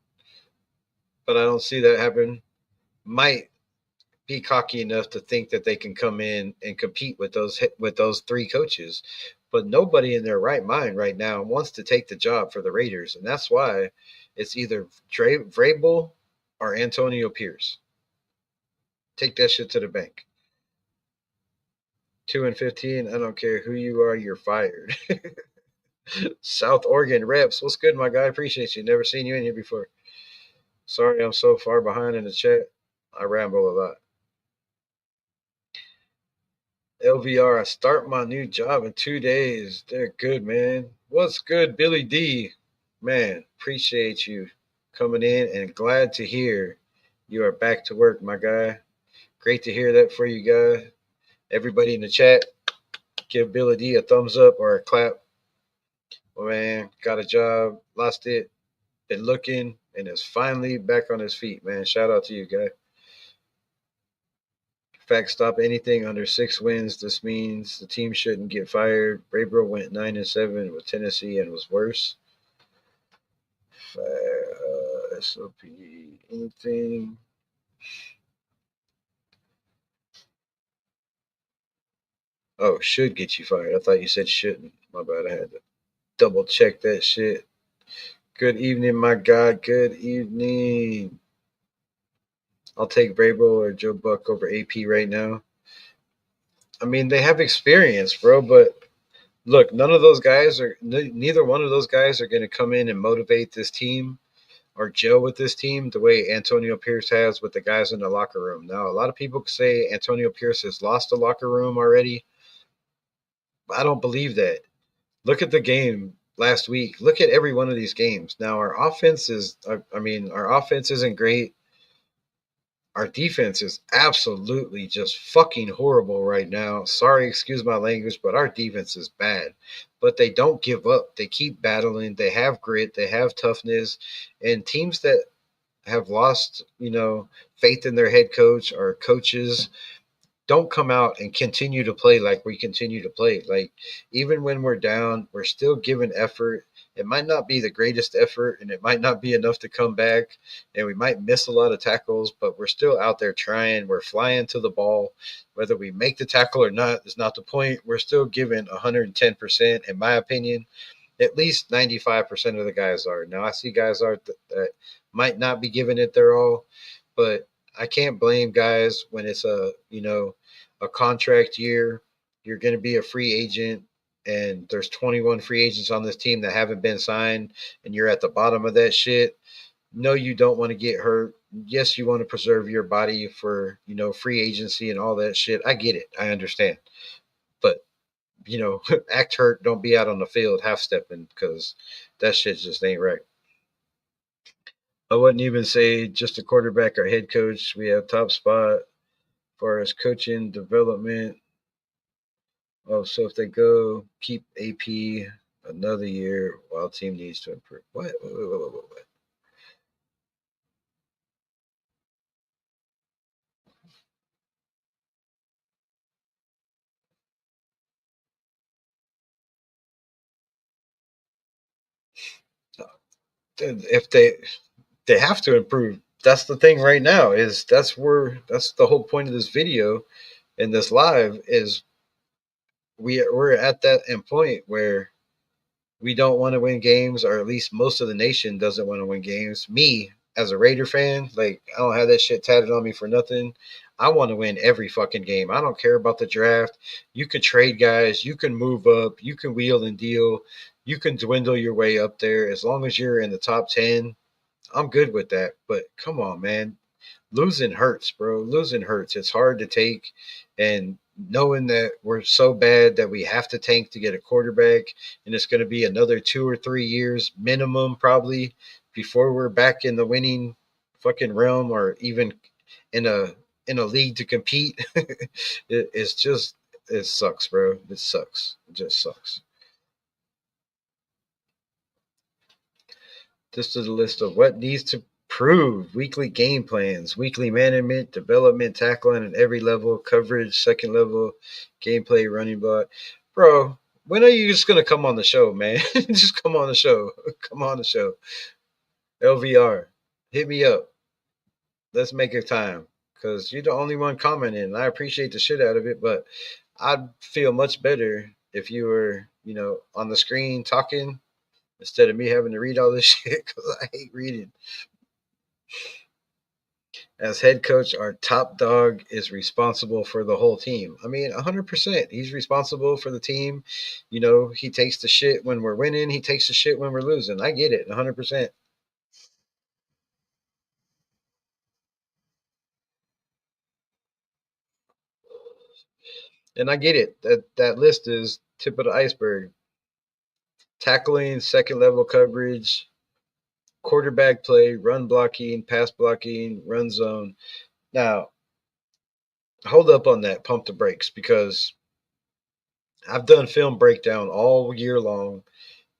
but I don't see that happen, might be cocky enough to think that they can come in and compete with those three coaches? But nobody in their right mind right now wants to take the job for the Raiders, and that's why it's either Vrabel or Antonio Pierce. Take that shit to the bank. 2-15. I don't care who you are, you're fired. South Oregon reps. What's good, my guy? Appreciate you. Never seen you in here before. Sorry, I'm so far behind in the chat. I ramble a lot. LVR, I start my new job in 2 days. They're good, man. What's good, Billy D? Man, appreciate you coming in and glad to hear you are back to work, my guy. Great to hear that for you guys. Everybody in the chat, give Billy D a thumbs up or a clap. Oh, man, got a job, lost it, been looking, and is finally back on his feet, man. Shout out to you, guy. Fact, stop anything under 6 wins. This means the team shouldn't get fired. Rabel went 9-7 with Tennessee and was worse. SOP, anything. Oh, should get you fired. I thought you said shouldn't. My bad. I had to double check that shit. Good evening, my God. Good evening. I'll take Vrabel or Joe Buck over AP right now. I mean, they have experience, bro, but look, neither one of those guys are going to come in and motivate this team or gel with this team the way Antonio Pierce has with the guys in the locker room. Now, a lot of people say Antonio Pierce has lost the locker room already. But I don't believe that. Look at the game last week. Look at every one of these games. Now, our offense isn't great. Our defense is absolutely just fucking horrible right now. Sorry, excuse my language, but our defense is bad. But they don't give up. They keep battling. They have grit. They have toughness. And teams that have lost, faith in their head coach or coaches don't come out and continue to play like we continue to play. Like, even when we're down, we're still giving effort. It might not be the greatest effort and it might not be enough to come back. And we might miss a lot of tackles, but we're still out there trying. We're flying to the ball. Whether we make the tackle or not is not the point. We're still giving 110%, in my opinion. At least 95% of the guys are. Now, I see guys that might not be giving it their all, but I can't blame guys when it's a contract year. You're going to be a free agent, and there's 21 free agents on this team that haven't been signed, and you're at the bottom of that shit. No, you don't want to get hurt. Yes, you want to preserve your body for free agency and all that shit. I get it. I understand, but act hurt. Don't be out on the field half stepping because that shit just ain't right. I wouldn't even say just a quarterback or head coach. We have top spot far as coaching development. Oh, so if they go keep AP another year while team needs to improve. What? What? If they have to improve. That's the thing right now. That's the whole point of this video and this live is we're at that point where we don't want to win games, or at least most of the nation doesn't want to win games. Me, as a Raider fan, like, I don't have that shit tatted on me for nothing. I want to win every fucking game. I don't care about the draft. You can trade guys, you can move up, you can wheel and deal, you can dwindle your way up there. As long as you're in the top 10, I'm good with that. But come on, man. Losing hurts, bro. Losing hurts. It's hard to take. And knowing that we're so bad that we have to tank to get a quarterback, and it's going to be another 2 or 3 years minimum, probably, before we're back in the winning fucking realm or even in a league to compete. It's just, it sucks, bro. It sucks. It just sucks. This is a list of what needs to improve: weekly game plans, weekly management, development, tackling at every level, coverage, second level, gameplay, running block. Bro, when are you just going to come on the show, man? Just come on the show. Come on the show. LVR, hit me up. Let's make a time because you're the only one commenting. And I appreciate the shit out of it, but I'd feel much better if you were, on the screen talking instead of me having to read all this shit because I hate reading. As head coach, our top dog is responsible for the whole team. I mean, 100%. He's responsible for the team. He takes the shit when we're winning. He takes the shit when we're losing. I get it, 100%. And I get it. That list is tip of the iceberg. Tackling, second level coverage, quarterback play, run blocking, pass blocking, run zone. Now, hold up on that, pump the brakes, because I've done film breakdown all year long.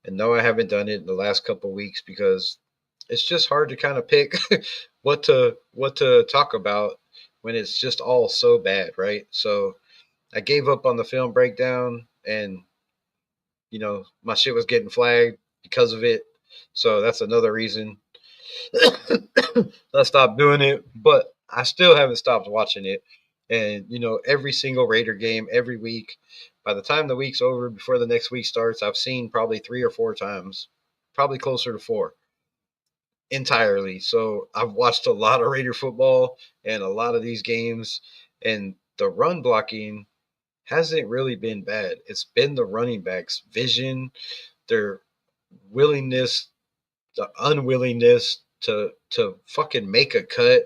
And no, I haven't done it in the last couple of weeks because it's just hard to kind of pick what to talk about when it's just all so bad, right? So I gave up on the film breakdown, and my shit was getting flagged because of it. So that's another reason I stopped doing it. But I still haven't stopped watching it. And every single Raider game, every week, by the time the week's over, before the next week starts, I've seen probably 3 or 4 times, probably closer to 4 entirely. So I've watched a lot of Raider football and a lot of these games, and the run blocking hasn't really been bad. It's been the running backs' vision, their willingness, the unwillingness to fucking make a cut.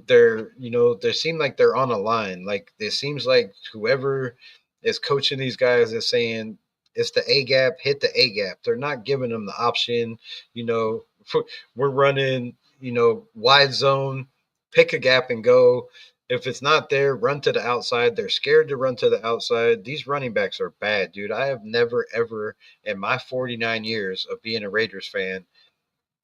They seem like they're on a line. Like it seems like whoever is coaching these guys is saying it's the A gap, hit the A gap. They're not giving them the option. You know, we're running, wide zone, pick a gap and go. If it's not there, run to the outside. They're scared to run to the outside. These running backs are bad, dude. I have never, ever in my 49 years of being a Raiders fan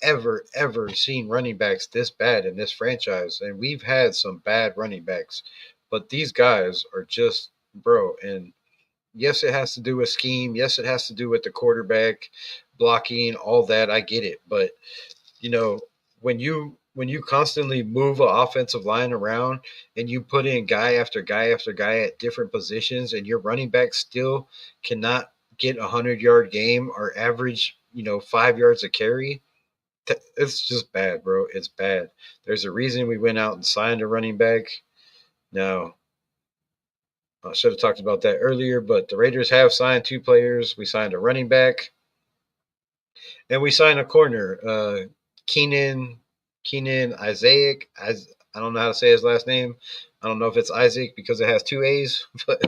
ever seen running backs this bad in this franchise. And we've had some bad running backs, but these guys are just, bro. And yes, it has to do with scheme. Yes, it has to do with the quarterback blocking, all that. I get it. But, you know, when you constantly move an offensive line around and you put in guy after guy after guy at different positions, and your running back still cannot get a 100-yard game or average, 5 yards a carry, it's just bad, bro. It's bad. There's a reason we went out and signed a running back. Now, I should have talked about that earlier, but the Raiders have signed 2 players. We signed a running back, and we signed a corner. Keenan Isaac. I don't know how to say his last name. I don't know if it's Isaac because it has 2 A's, but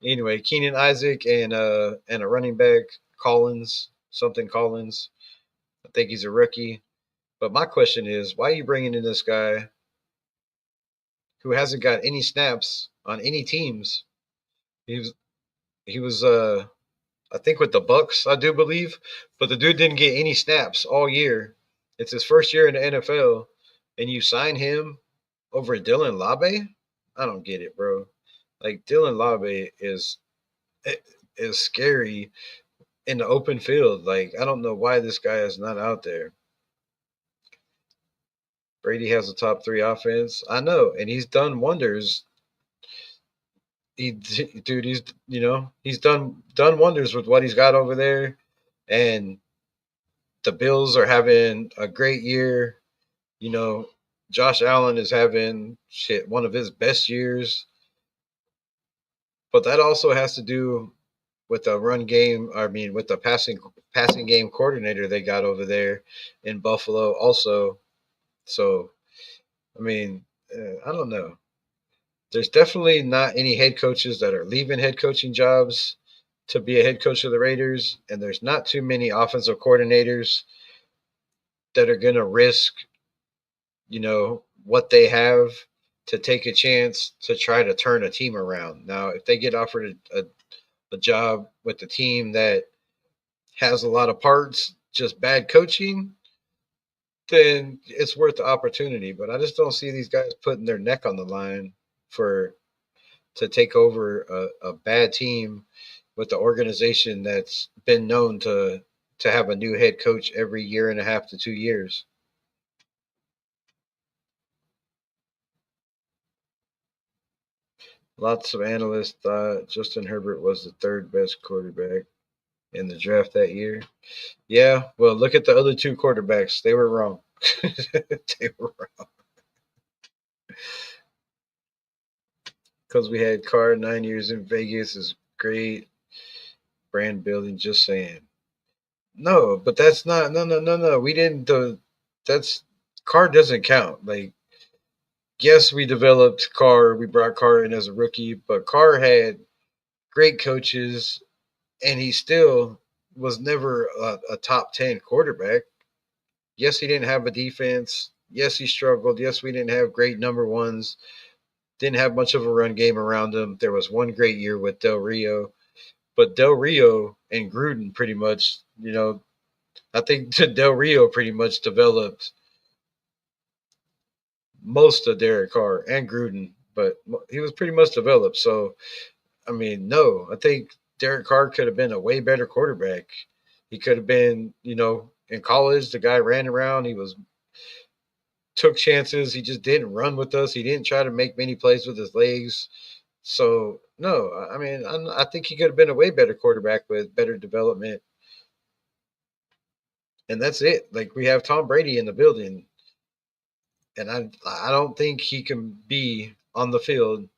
anyway, Keenan Isaac and a running back, Collins, something Collins. I think he's a rookie. But my question is, why are you bringing in this guy who hasn't got any snaps on any teams? He was I think with the Bucks, I do believe, but the dude didn't get any snaps all year. It's his first year in the NFL, and you sign him over Dylan Labe? I don't get it, bro. Like Dylan Labe is scary in the open field. Like I don't know why this guy is not out there. Brady has a top 3 offense. I know, and he's done wonders. Dude, he's done wonders with what he's got over there, and the Bills are having a great year. You know, Josh Allen is having one of his best years, but that also has to do with the run game. I mean, with the passing game coordinator they got over there in Buffalo, also. So, I mean, I don't know. There's definitely not any head coaches that are leaving head coaching jobs to be a head coach of the Raiders, and there's not too many offensive coordinators that are going to risk, what they have to take a chance to try to turn a team around. Now, if they get offered a job with a team that has a lot of parts, just bad coaching, then it's worth the opportunity. But I just don't see these guys putting their neck on the line to take over a bad team with the organization that's been known to have a new head coach every year and a half to 2 years. Lots of analysts thought Justin Herbert was the 3rd best quarterback in the draft that year. Yeah, well, look at the other 2 quarterbacks. They were wrong. They were wrong. Because we had Carr 9 years in Vegas is great. Brand building, just saying. No, but that's not. No. We didn't. That's Carr doesn't count. Like, yes, we developed Carr. We brought Carr in as a rookie, but Carr had great coaches, and he still was never a top 10 quarterback. Yes, he didn't have a defense. Yes, he struggled. Yes, we didn't have great number ones. Didn't have much of a run game around him. There was one great year with Del Rio, but Del Rio and Gruden pretty much, I think Del Rio pretty much developed most of Derek Carr and Gruden, but he was pretty much developed. So, I mean, no, I think Derek Carr could have been a way better quarterback. He could have been, in college, the guy ran around. He was took chances. He just didn't run with us. He didn't try to make many plays with his legs. So no, I mean, I think he could have been a way better quarterback with better development. And that's it. Like we have Tom Brady in the building, and I don't think he can be on the field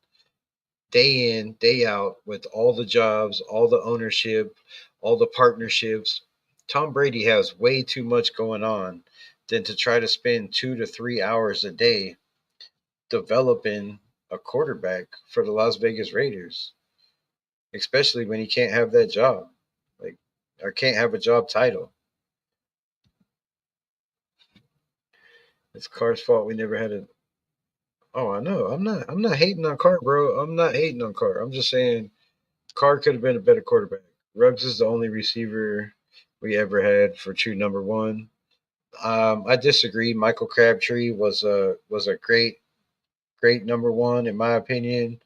day in day out with all the jobs, all the ownership, all the partnerships. Tom Brady has way too much going on than to try to spend 2 to 3 hours a day developing a quarterback for the Las Vegas Raiders, especially when he can't have that job, like, or can't have a job title. It's Carr's fault we never had a. Oh, I know. I'm not hating on Carr, bro. I'm not hating on Carr. I'm just saying Carr could have been a better quarterback. Ruggs is the only receiver we ever had for true number one. I disagree. Michael Crabtree was a great number one in my opinion.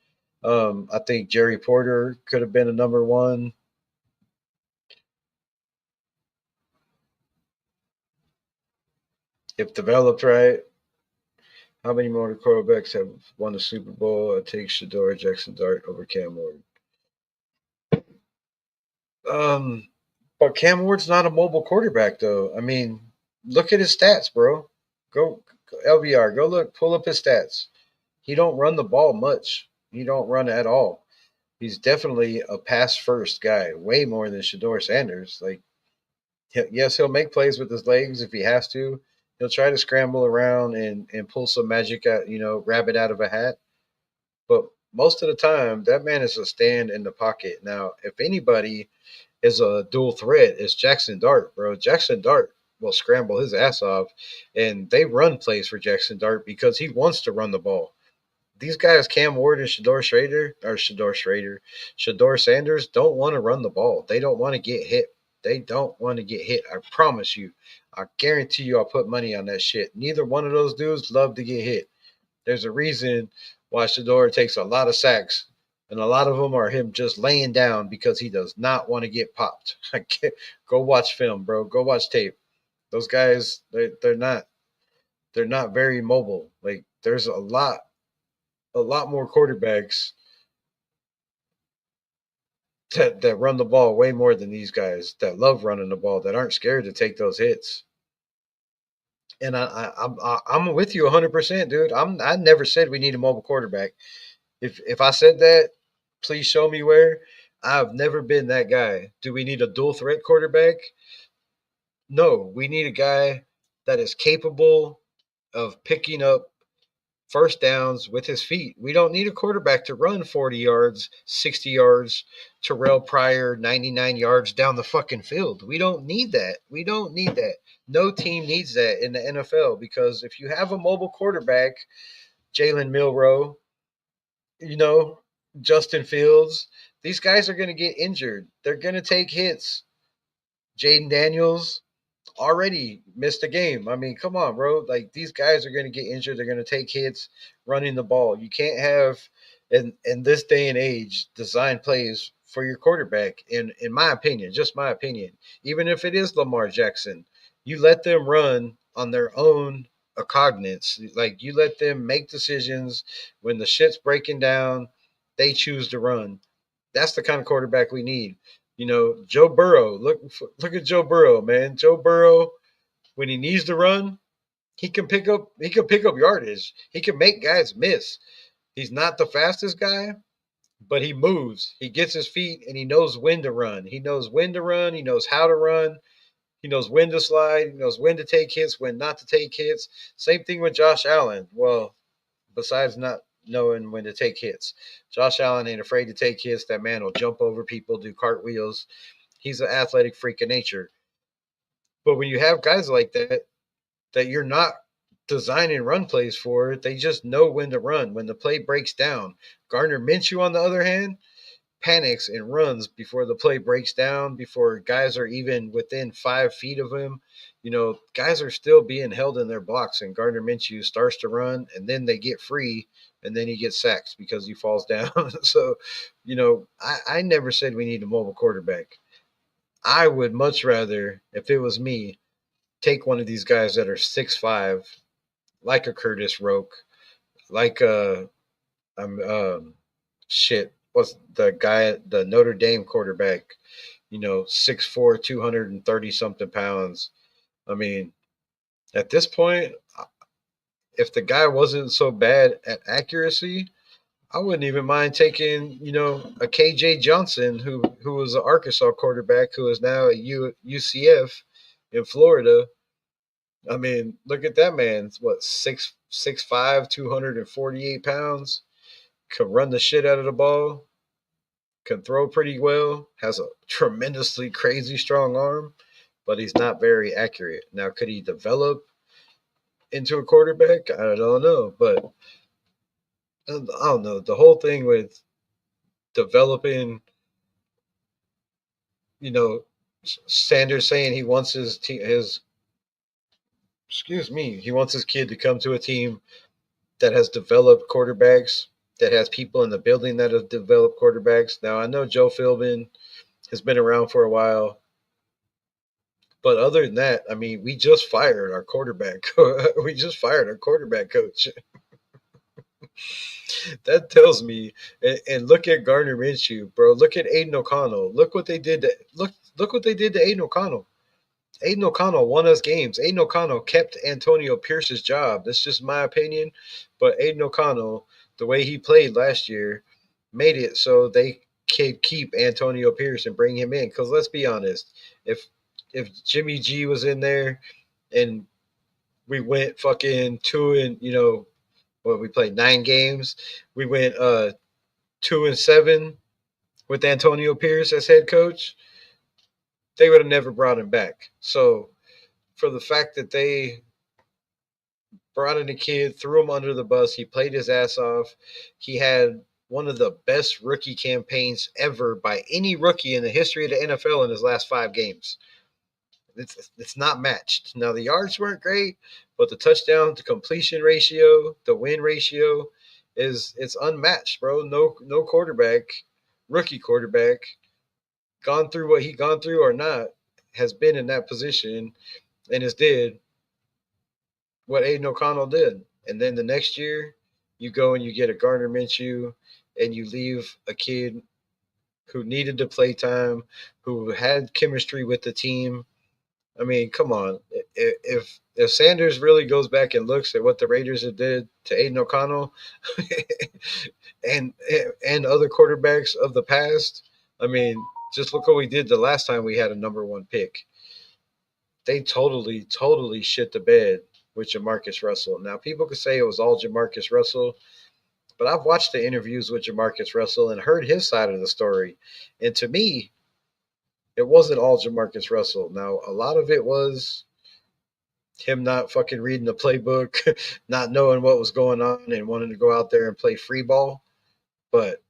I think Jerry Porter could have been a number one. If developed right. How many more quarterbacks have won the Super Bowl? I take Shador Jackson Dart over Cam Ward. Um, but Cam Ward's not a mobile quarterback, though. I mean, look at his stats, bro. Go LVR. Go look. Pull up his stats. He don't run the ball much. He don't run at all. He's definitely a pass first guy, way more than Shador Sanders. Like, yes, he'll make plays with his legs if he has to. He'll try to scramble around and pull some magic out, rabbit out of a hat. But most of the time, that man is a stand in the pocket. Now, if anybody is a dual threat, it's Jackson Dart, bro. Jackson Dart will scramble his ass off, and they run plays for Jackson Dart because he wants to run the ball. These guys, Cam Ward and Shador Sanders, don't want to run the ball. They don't want to get hit. They don't want to get hit. I promise you. I guarantee you, I'll put money on that shit. Neither one of those dudes love to get hit. There's a reason why Shador takes a lot of sacks, and a lot of them are him just laying down because he does not want to get popped. Go watch film, bro. Go watch tape. Those guys, they're not very mobile. Like there's a lot more quarterbacks that run the ball way more than these guys that love running the ball that aren't scared to take those hits. And I'm with you 100%, dude. I never said we need a mobile quarterback. If I said that, please show me where. I've never been that guy. Do we need a dual threat quarterback? No, we need a guy that is capable of picking up first downs with his feet. We don't need a quarterback to run 40 yards, 60 yards, Terrell Pryor 99 yards down the fucking field. We don't need that. We don't need that. No team needs that in the NFL because if you have a mobile quarterback, Jalen Milroe, you know, Justin Fields, these guys are going to get injured. They're going to take hits. Jaden Daniels already missed a game. I mean, come on, bro. Like these guys are going to get injured. They're going to take hits running the ball. You can't have in this day and age design plays for your quarterback. In my opinion, just my opinion. Even if it is Lamar Jackson, you let them run on their own cognizance. Like you let them make decisions when the shit's breaking down. They choose to run. That's the kind of quarterback we need. Joe Burrow. Look at Joe Burrow, man. Joe Burrow, when he needs to run, he can pick up yardage. He can make guys miss. He's not the fastest guy, but he moves. He gets his feet and he knows when to run. He knows when to run. He knows how to run. He knows when to slide. He knows when to take hits, when not to take hits. Same thing with Josh Allen. Well, besides not knowing when to take hits. Josh Allen ain't afraid to take hits. That man will jump over people, do cartwheels. He's an athletic freak of nature. But when you have guys like that you're not designing run plays for, they just know when to run, when the play breaks down. Gardner Minshew, on the other hand, panics and runs before the play breaks down, before guys are even within 5 feet of him. Guys are still being held in their blocks, and Gardner Minshew starts to run, and then they get free, and then he gets sacked because he falls down. So, I never said we need a mobile quarterback. I would much rather, if it was me, take one of these guys that are 6'5", like a Curtis Roke, like shit, what's the guy, the Notre Dame quarterback, 6'4", 230 something pounds. I mean, at this point, if the guy wasn't so bad at accuracy, I wouldn't even mind taking, a KJ Johnson who was an Arkansas quarterback who is now at UCF in Florida. I mean, look at that man. What, 6'5", 248 pounds, can run the shit out of the ball, can throw pretty well, has a tremendously crazy strong arm, but he's not very accurate. Now, could he develop into a quarterback? I don't know, but I don't know. The whole thing with developing, you know, Sanders saying he wants he wants his kid to come to a team that has developed quarterbacks, that has people in the building that have developed quarterbacks. Now, I know Joe Philbin has been around for a while, but other than that, I mean, we just fired our quarterback. We just fired our quarterback coach. That tells me, and look at Gardner Minshew, bro. Look at Aiden O'Connell. Look what they did. Look what they did to Aiden O'Connell. Aiden O'Connell won us games. Aiden O'Connell kept Antonio Pierce's job. That's just my opinion. But Aiden O'Connell, the way he played last year, made it so they could keep Antonio Pierce and bring him in. Because let's be honest, if Jimmy G was in there and we went fucking two and we played 9 games, we went 2-7 with Antonio Pierce as head coach, they would have never brought him back. So for the fact that they brought in a kid, threw him under the bus, he played his ass off. He had one of the best rookie campaigns ever by any rookie in the history of the NFL in his last 5 games. It's not matched. Now the yards weren't great, but the touchdown to completion ratio, the win ratio, it's unmatched, bro. No quarterback, rookie quarterback, gone through what he gone through or not, has been in that position and has did what Aiden O'Connell did. And then the next year, you go and you get a Gardner Minshew, and you leave a kid who needed to play time, who had chemistry with the team. I mean, come on. If Sanders really goes back and looks at what the Raiders have did to Aiden O'Connell and other quarterbacks of the past, I mean, just look what we did the last time we had a number 1 pick. They totally shit the bed with Jamarcus Russell. Now, people could say it was all Jamarcus Russell, but I've watched the interviews with Jamarcus Russell and heard his side of the story. And to me, it wasn't all Jamarcus Russell. Now, a lot of it was him not fucking reading the playbook, not knowing what was going on, and wanting to go out there and play free ball. But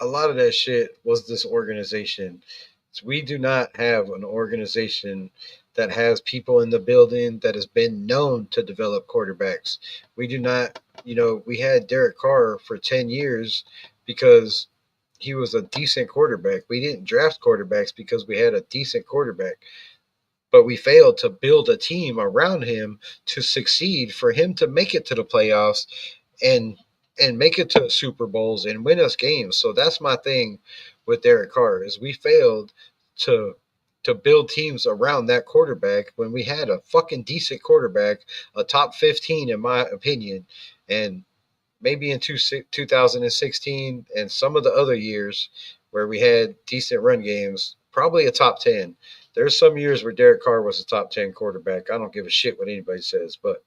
a lot of that shit was this organization. So we do not have an organization that has people in the building that has been known to develop quarterbacks. We do not, we had Derek Carr for 10 years because he was a decent quarterback. We didn't draft quarterbacks because we had a decent quarterback, but we failed to build a team around him to succeed, for him to make it to the playoffs and make it to Super Bowls and win us games. So that's my thing with Derek Carr, is we failed to build teams around that quarterback when we had a fucking decent quarterback, a top 15 in my opinion. And maybe in 2016 and some of the other years where we had decent run games, probably a top 10. There's some years where Derek Carr was a top 10 quarterback. I don't give a shit what anybody says, but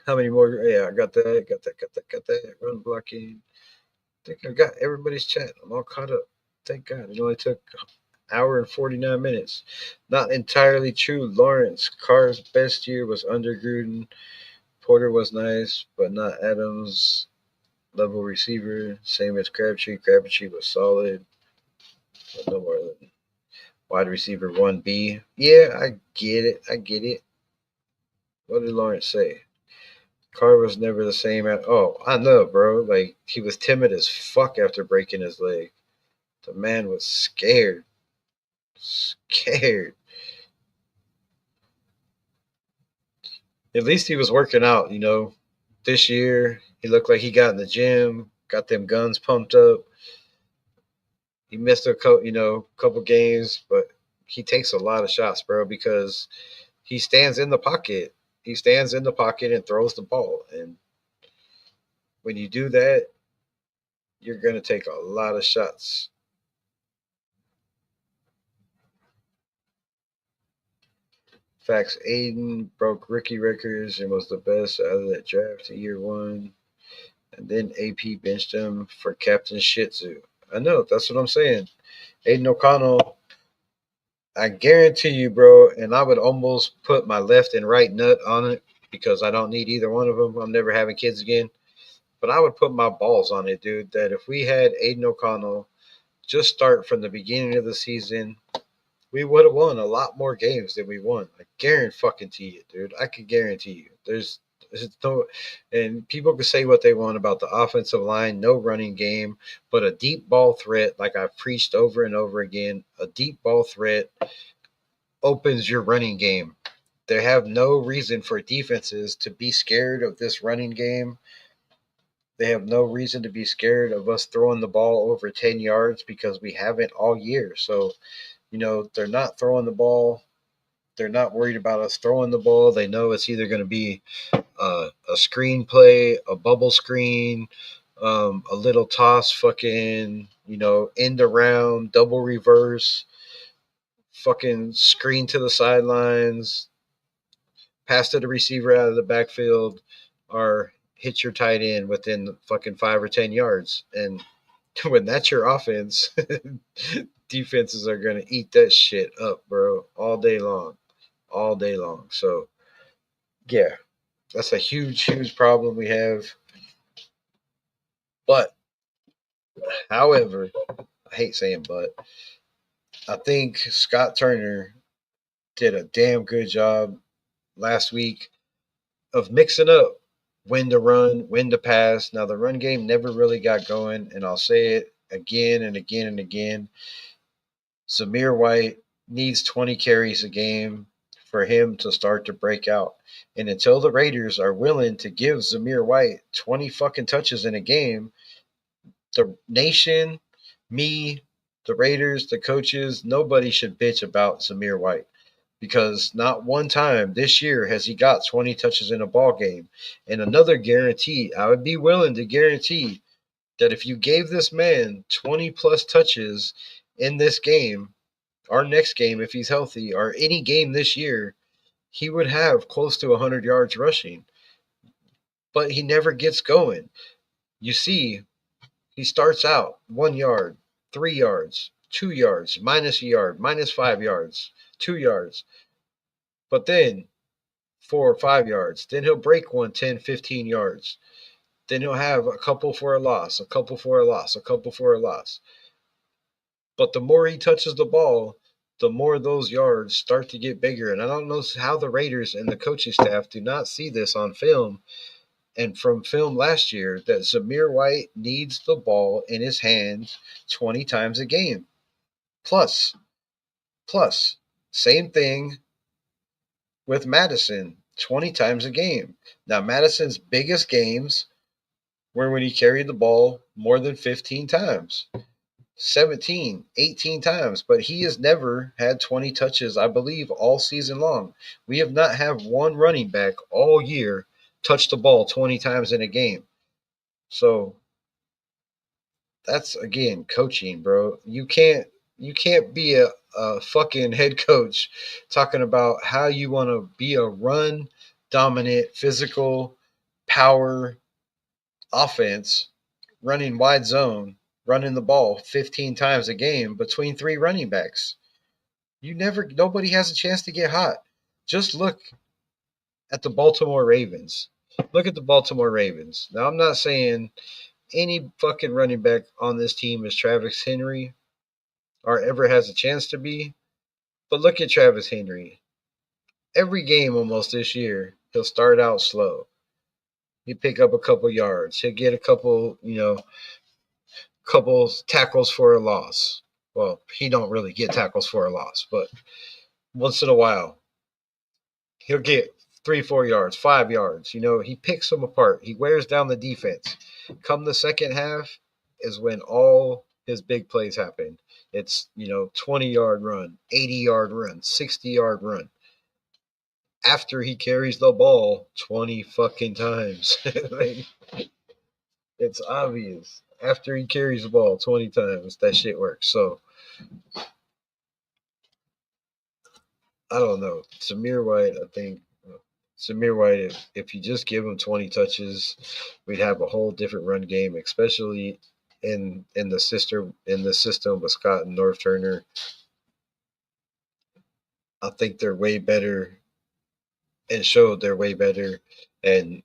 how many more? Yeah, I got that. Run blocking. I think I got everybody's chat. I'm all caught up. Thank God. It only took an hour and 49 minutes. Not entirely true. Lawrence Carr's best year was under Gruden. Porter was nice, but not Adams level receiver. Same as Crabtree. Crabtree was solid, but no more than. wide receiver 1B. Yeah, I get it. What did Lawrence say? Carr was never the same. I know, bro. Like, he was timid as fuck after breaking his leg. The man was scared. Scared. At least he was working out, This year, he looked like he got in the gym, got them guns pumped up. He missed couple games, but he takes a lot of shots, bro, because he stands in the pocket. He stands in the pocket and throws the ball. And when you do that, you're going to take a lot of shots. Facts, Aiden broke rookie records and was the best out of that draft year one. And then AP benched him for Captain Shih Tzu. I know, that's what I'm saying. Aiden O'Connell, I guarantee you, bro, and I would almost put my left and right nut on it because I don't need either one of them. I'm never having kids again. But I would put my balls on it, dude, that if we had Aiden O'Connell just start from the beginning of the season, we would have won a lot more games than we won. I guarantee you, dude. I can guarantee you. There's no, and people can say what they want about the offensive line, no running game, but a deep ball threat, like I've preached over and over again, a deep ball threat opens your running game. They have no reason for defenses to be scared of this running game. They have no reason to be scared of us throwing the ball over 10 yards because we haven't all year. So, they're not throwing the ball. They're not worried about us throwing the ball. They know it's either going to be a screen play, a bubble screen, a little toss, fucking, end around, double reverse, fucking screen to the sidelines, pass to the receiver out of the backfield, or hit your tight end within fucking 5 or 10 yards. And when that's your offense, defenses are going to eat that shit up, bro, all day long. All day long. So, yeah, that's a huge, huge problem we have. But, however, I hate saying but, I think Scott Turner did a damn good job last week of mixing up when to run, when to pass. Now, the run game never really got going, and I'll say it again and again and again. Zamir White needs 20 carries a game for him to start to break out. And until the Raiders are willing to give Zamir White 20 fucking touches in a game, the nation, me, the Raiders, the coaches, nobody should bitch about Zamir White. Because not one time this year has he got 20 touches in a ball game. And another guarantee, I would be willing to guarantee that if you gave this man 20 plus touches in this game, our next game, if he's healthy, or any game this year, he would have close to 100 yards rushing. But he never gets going. You see, he starts out 1 yard, 3 yards, 2 yards, minus a yard, minus 5 yards, 2 yards. But then 4 or 5 yards. Then he'll break one 10, 15 yards. Then he'll have a couple for a loss, a couple for a loss, a couple for a loss. But the more he touches the ball, the more those yards start to get bigger. And I don't know how the Raiders and the coaching staff do not see this on film and from film last year that Zamir White needs the ball in his hands 20 times a game. Plus, same thing with Madison, 20 times a game. Now, Madison's biggest games were when he carried the ball more than 15 times. 17, 18 times, but he has never had 20 touches, I believe, all season long. We have not had one running back all year touch the ball 20 times in a game. So that's, again, coaching, bro. You can't be a fucking head coach talking about how you want to be a run dominant, physical, power offense, running wide zone, running the ball 15 times a game between 3 running backs. Nobody has a chance to get hot. Just look at the Baltimore Ravens. Look at the Baltimore Ravens. Now, I'm not saying any fucking running back on this team is Travis Henry or ever has a chance to be, But look at Travis Henry. Every game almost this year, he'll start out slow. He pick up a couple yards. He'll get a couple tackles for a loss. Well, he don't really get tackles for a loss, but once in a while, he'll get 3, 4 yards, 5 yards. He picks them apart. He wears down the defense. Come the second half is when all his big plays happen. It's 20-yard run, 80-yard run, 60-yard run. After he carries the ball 20 fucking times. Like, it's obvious. After he carries the ball 20 times, that shit works. So, I don't know. Samir White, I think Samir White, if you just give him 20 touches, we'd have a whole different run game, especially in the system with Scott and North Turner. I think they're way better and showed they're way better. And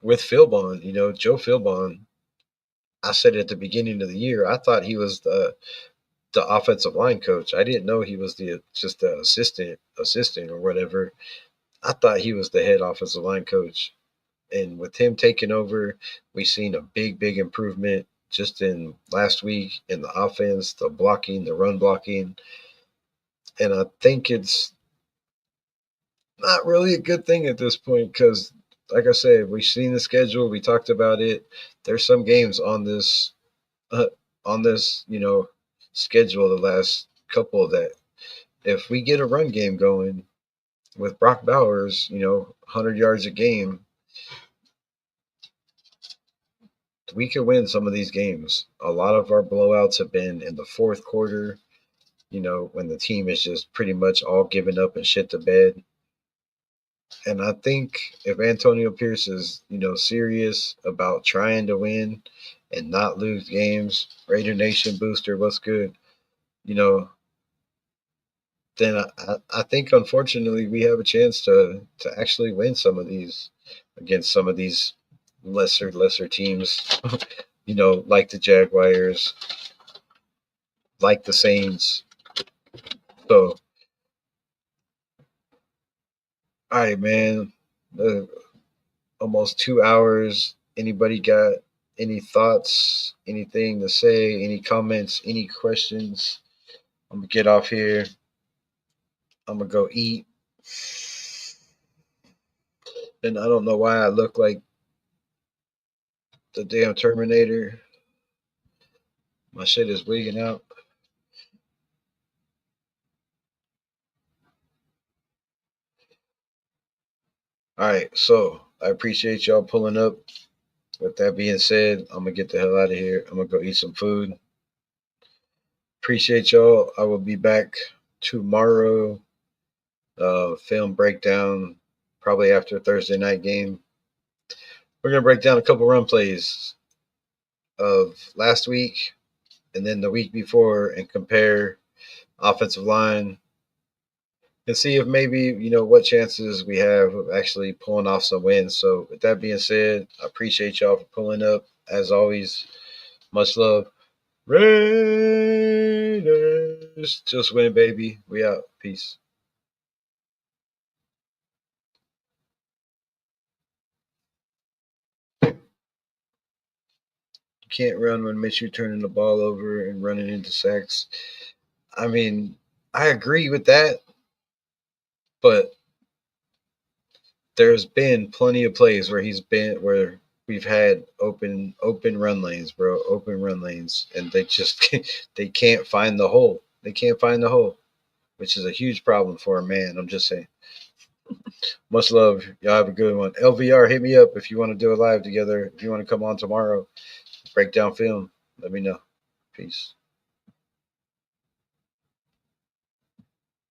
with Philbon, Joe Philbon, I said at the beginning of the year, I thought he was the offensive line coach. I didn't know he was just the assistant or whatever. I thought he was the head offensive line coach. And with him taking over, we've seen a big improvement just in last week in the offense, the blocking, the run blocking. And I think it's not really a good thing at this point because, like I said, we've seen the schedule. We talked about it. There's some games on this schedule the last couple that if we get a run game going with Brock Bowers, 100 yards a game, we could win some of these games. A lot of our blowouts have been in the fourth quarter, when the team is just pretty much all given up and shit to bed. And I think if Antonio Pierce is, serious about trying to win and not lose games, Raider Nation booster, what's good, then I think unfortunately we have a chance to actually win some of these against some of these lesser teams, like the Jaguars, like the Saints. So, all right, man. Almost 2 hours. Anybody got any thoughts, anything to say, any comments, any questions? I'm going to get off here. I'm going to go eat. And I don't know why I look like the damn Terminator. My shit is wigging out. All right, so I appreciate y'all pulling up. With that being said, I'm going to get the hell out of here. I'm going to go eat some food. Appreciate y'all. I will be back tomorrow. Film breakdown, probably after Thursday night game. We're going to break down a couple run plays of last week and then the week before and compare offensive line and see if maybe, what chances we have of actually pulling off some wins. So with that being said, I appreciate y'all for pulling up. As always, much love. Raiders, just win, baby. We out. Peace. You can't run when Mitch you turning the ball over and running into sacks. I mean, I agree with that, but there's been plenty of plays where we've had open run lanes, bro, open run lanes, and they just they can't find the hole. They can't find the hole, which is a huge problem for a man. I'm just saying. Much love. Y'all have a good one. LVR, hit me up if you want to do a live together. If you want to come on tomorrow, break down film, let me know. Peace.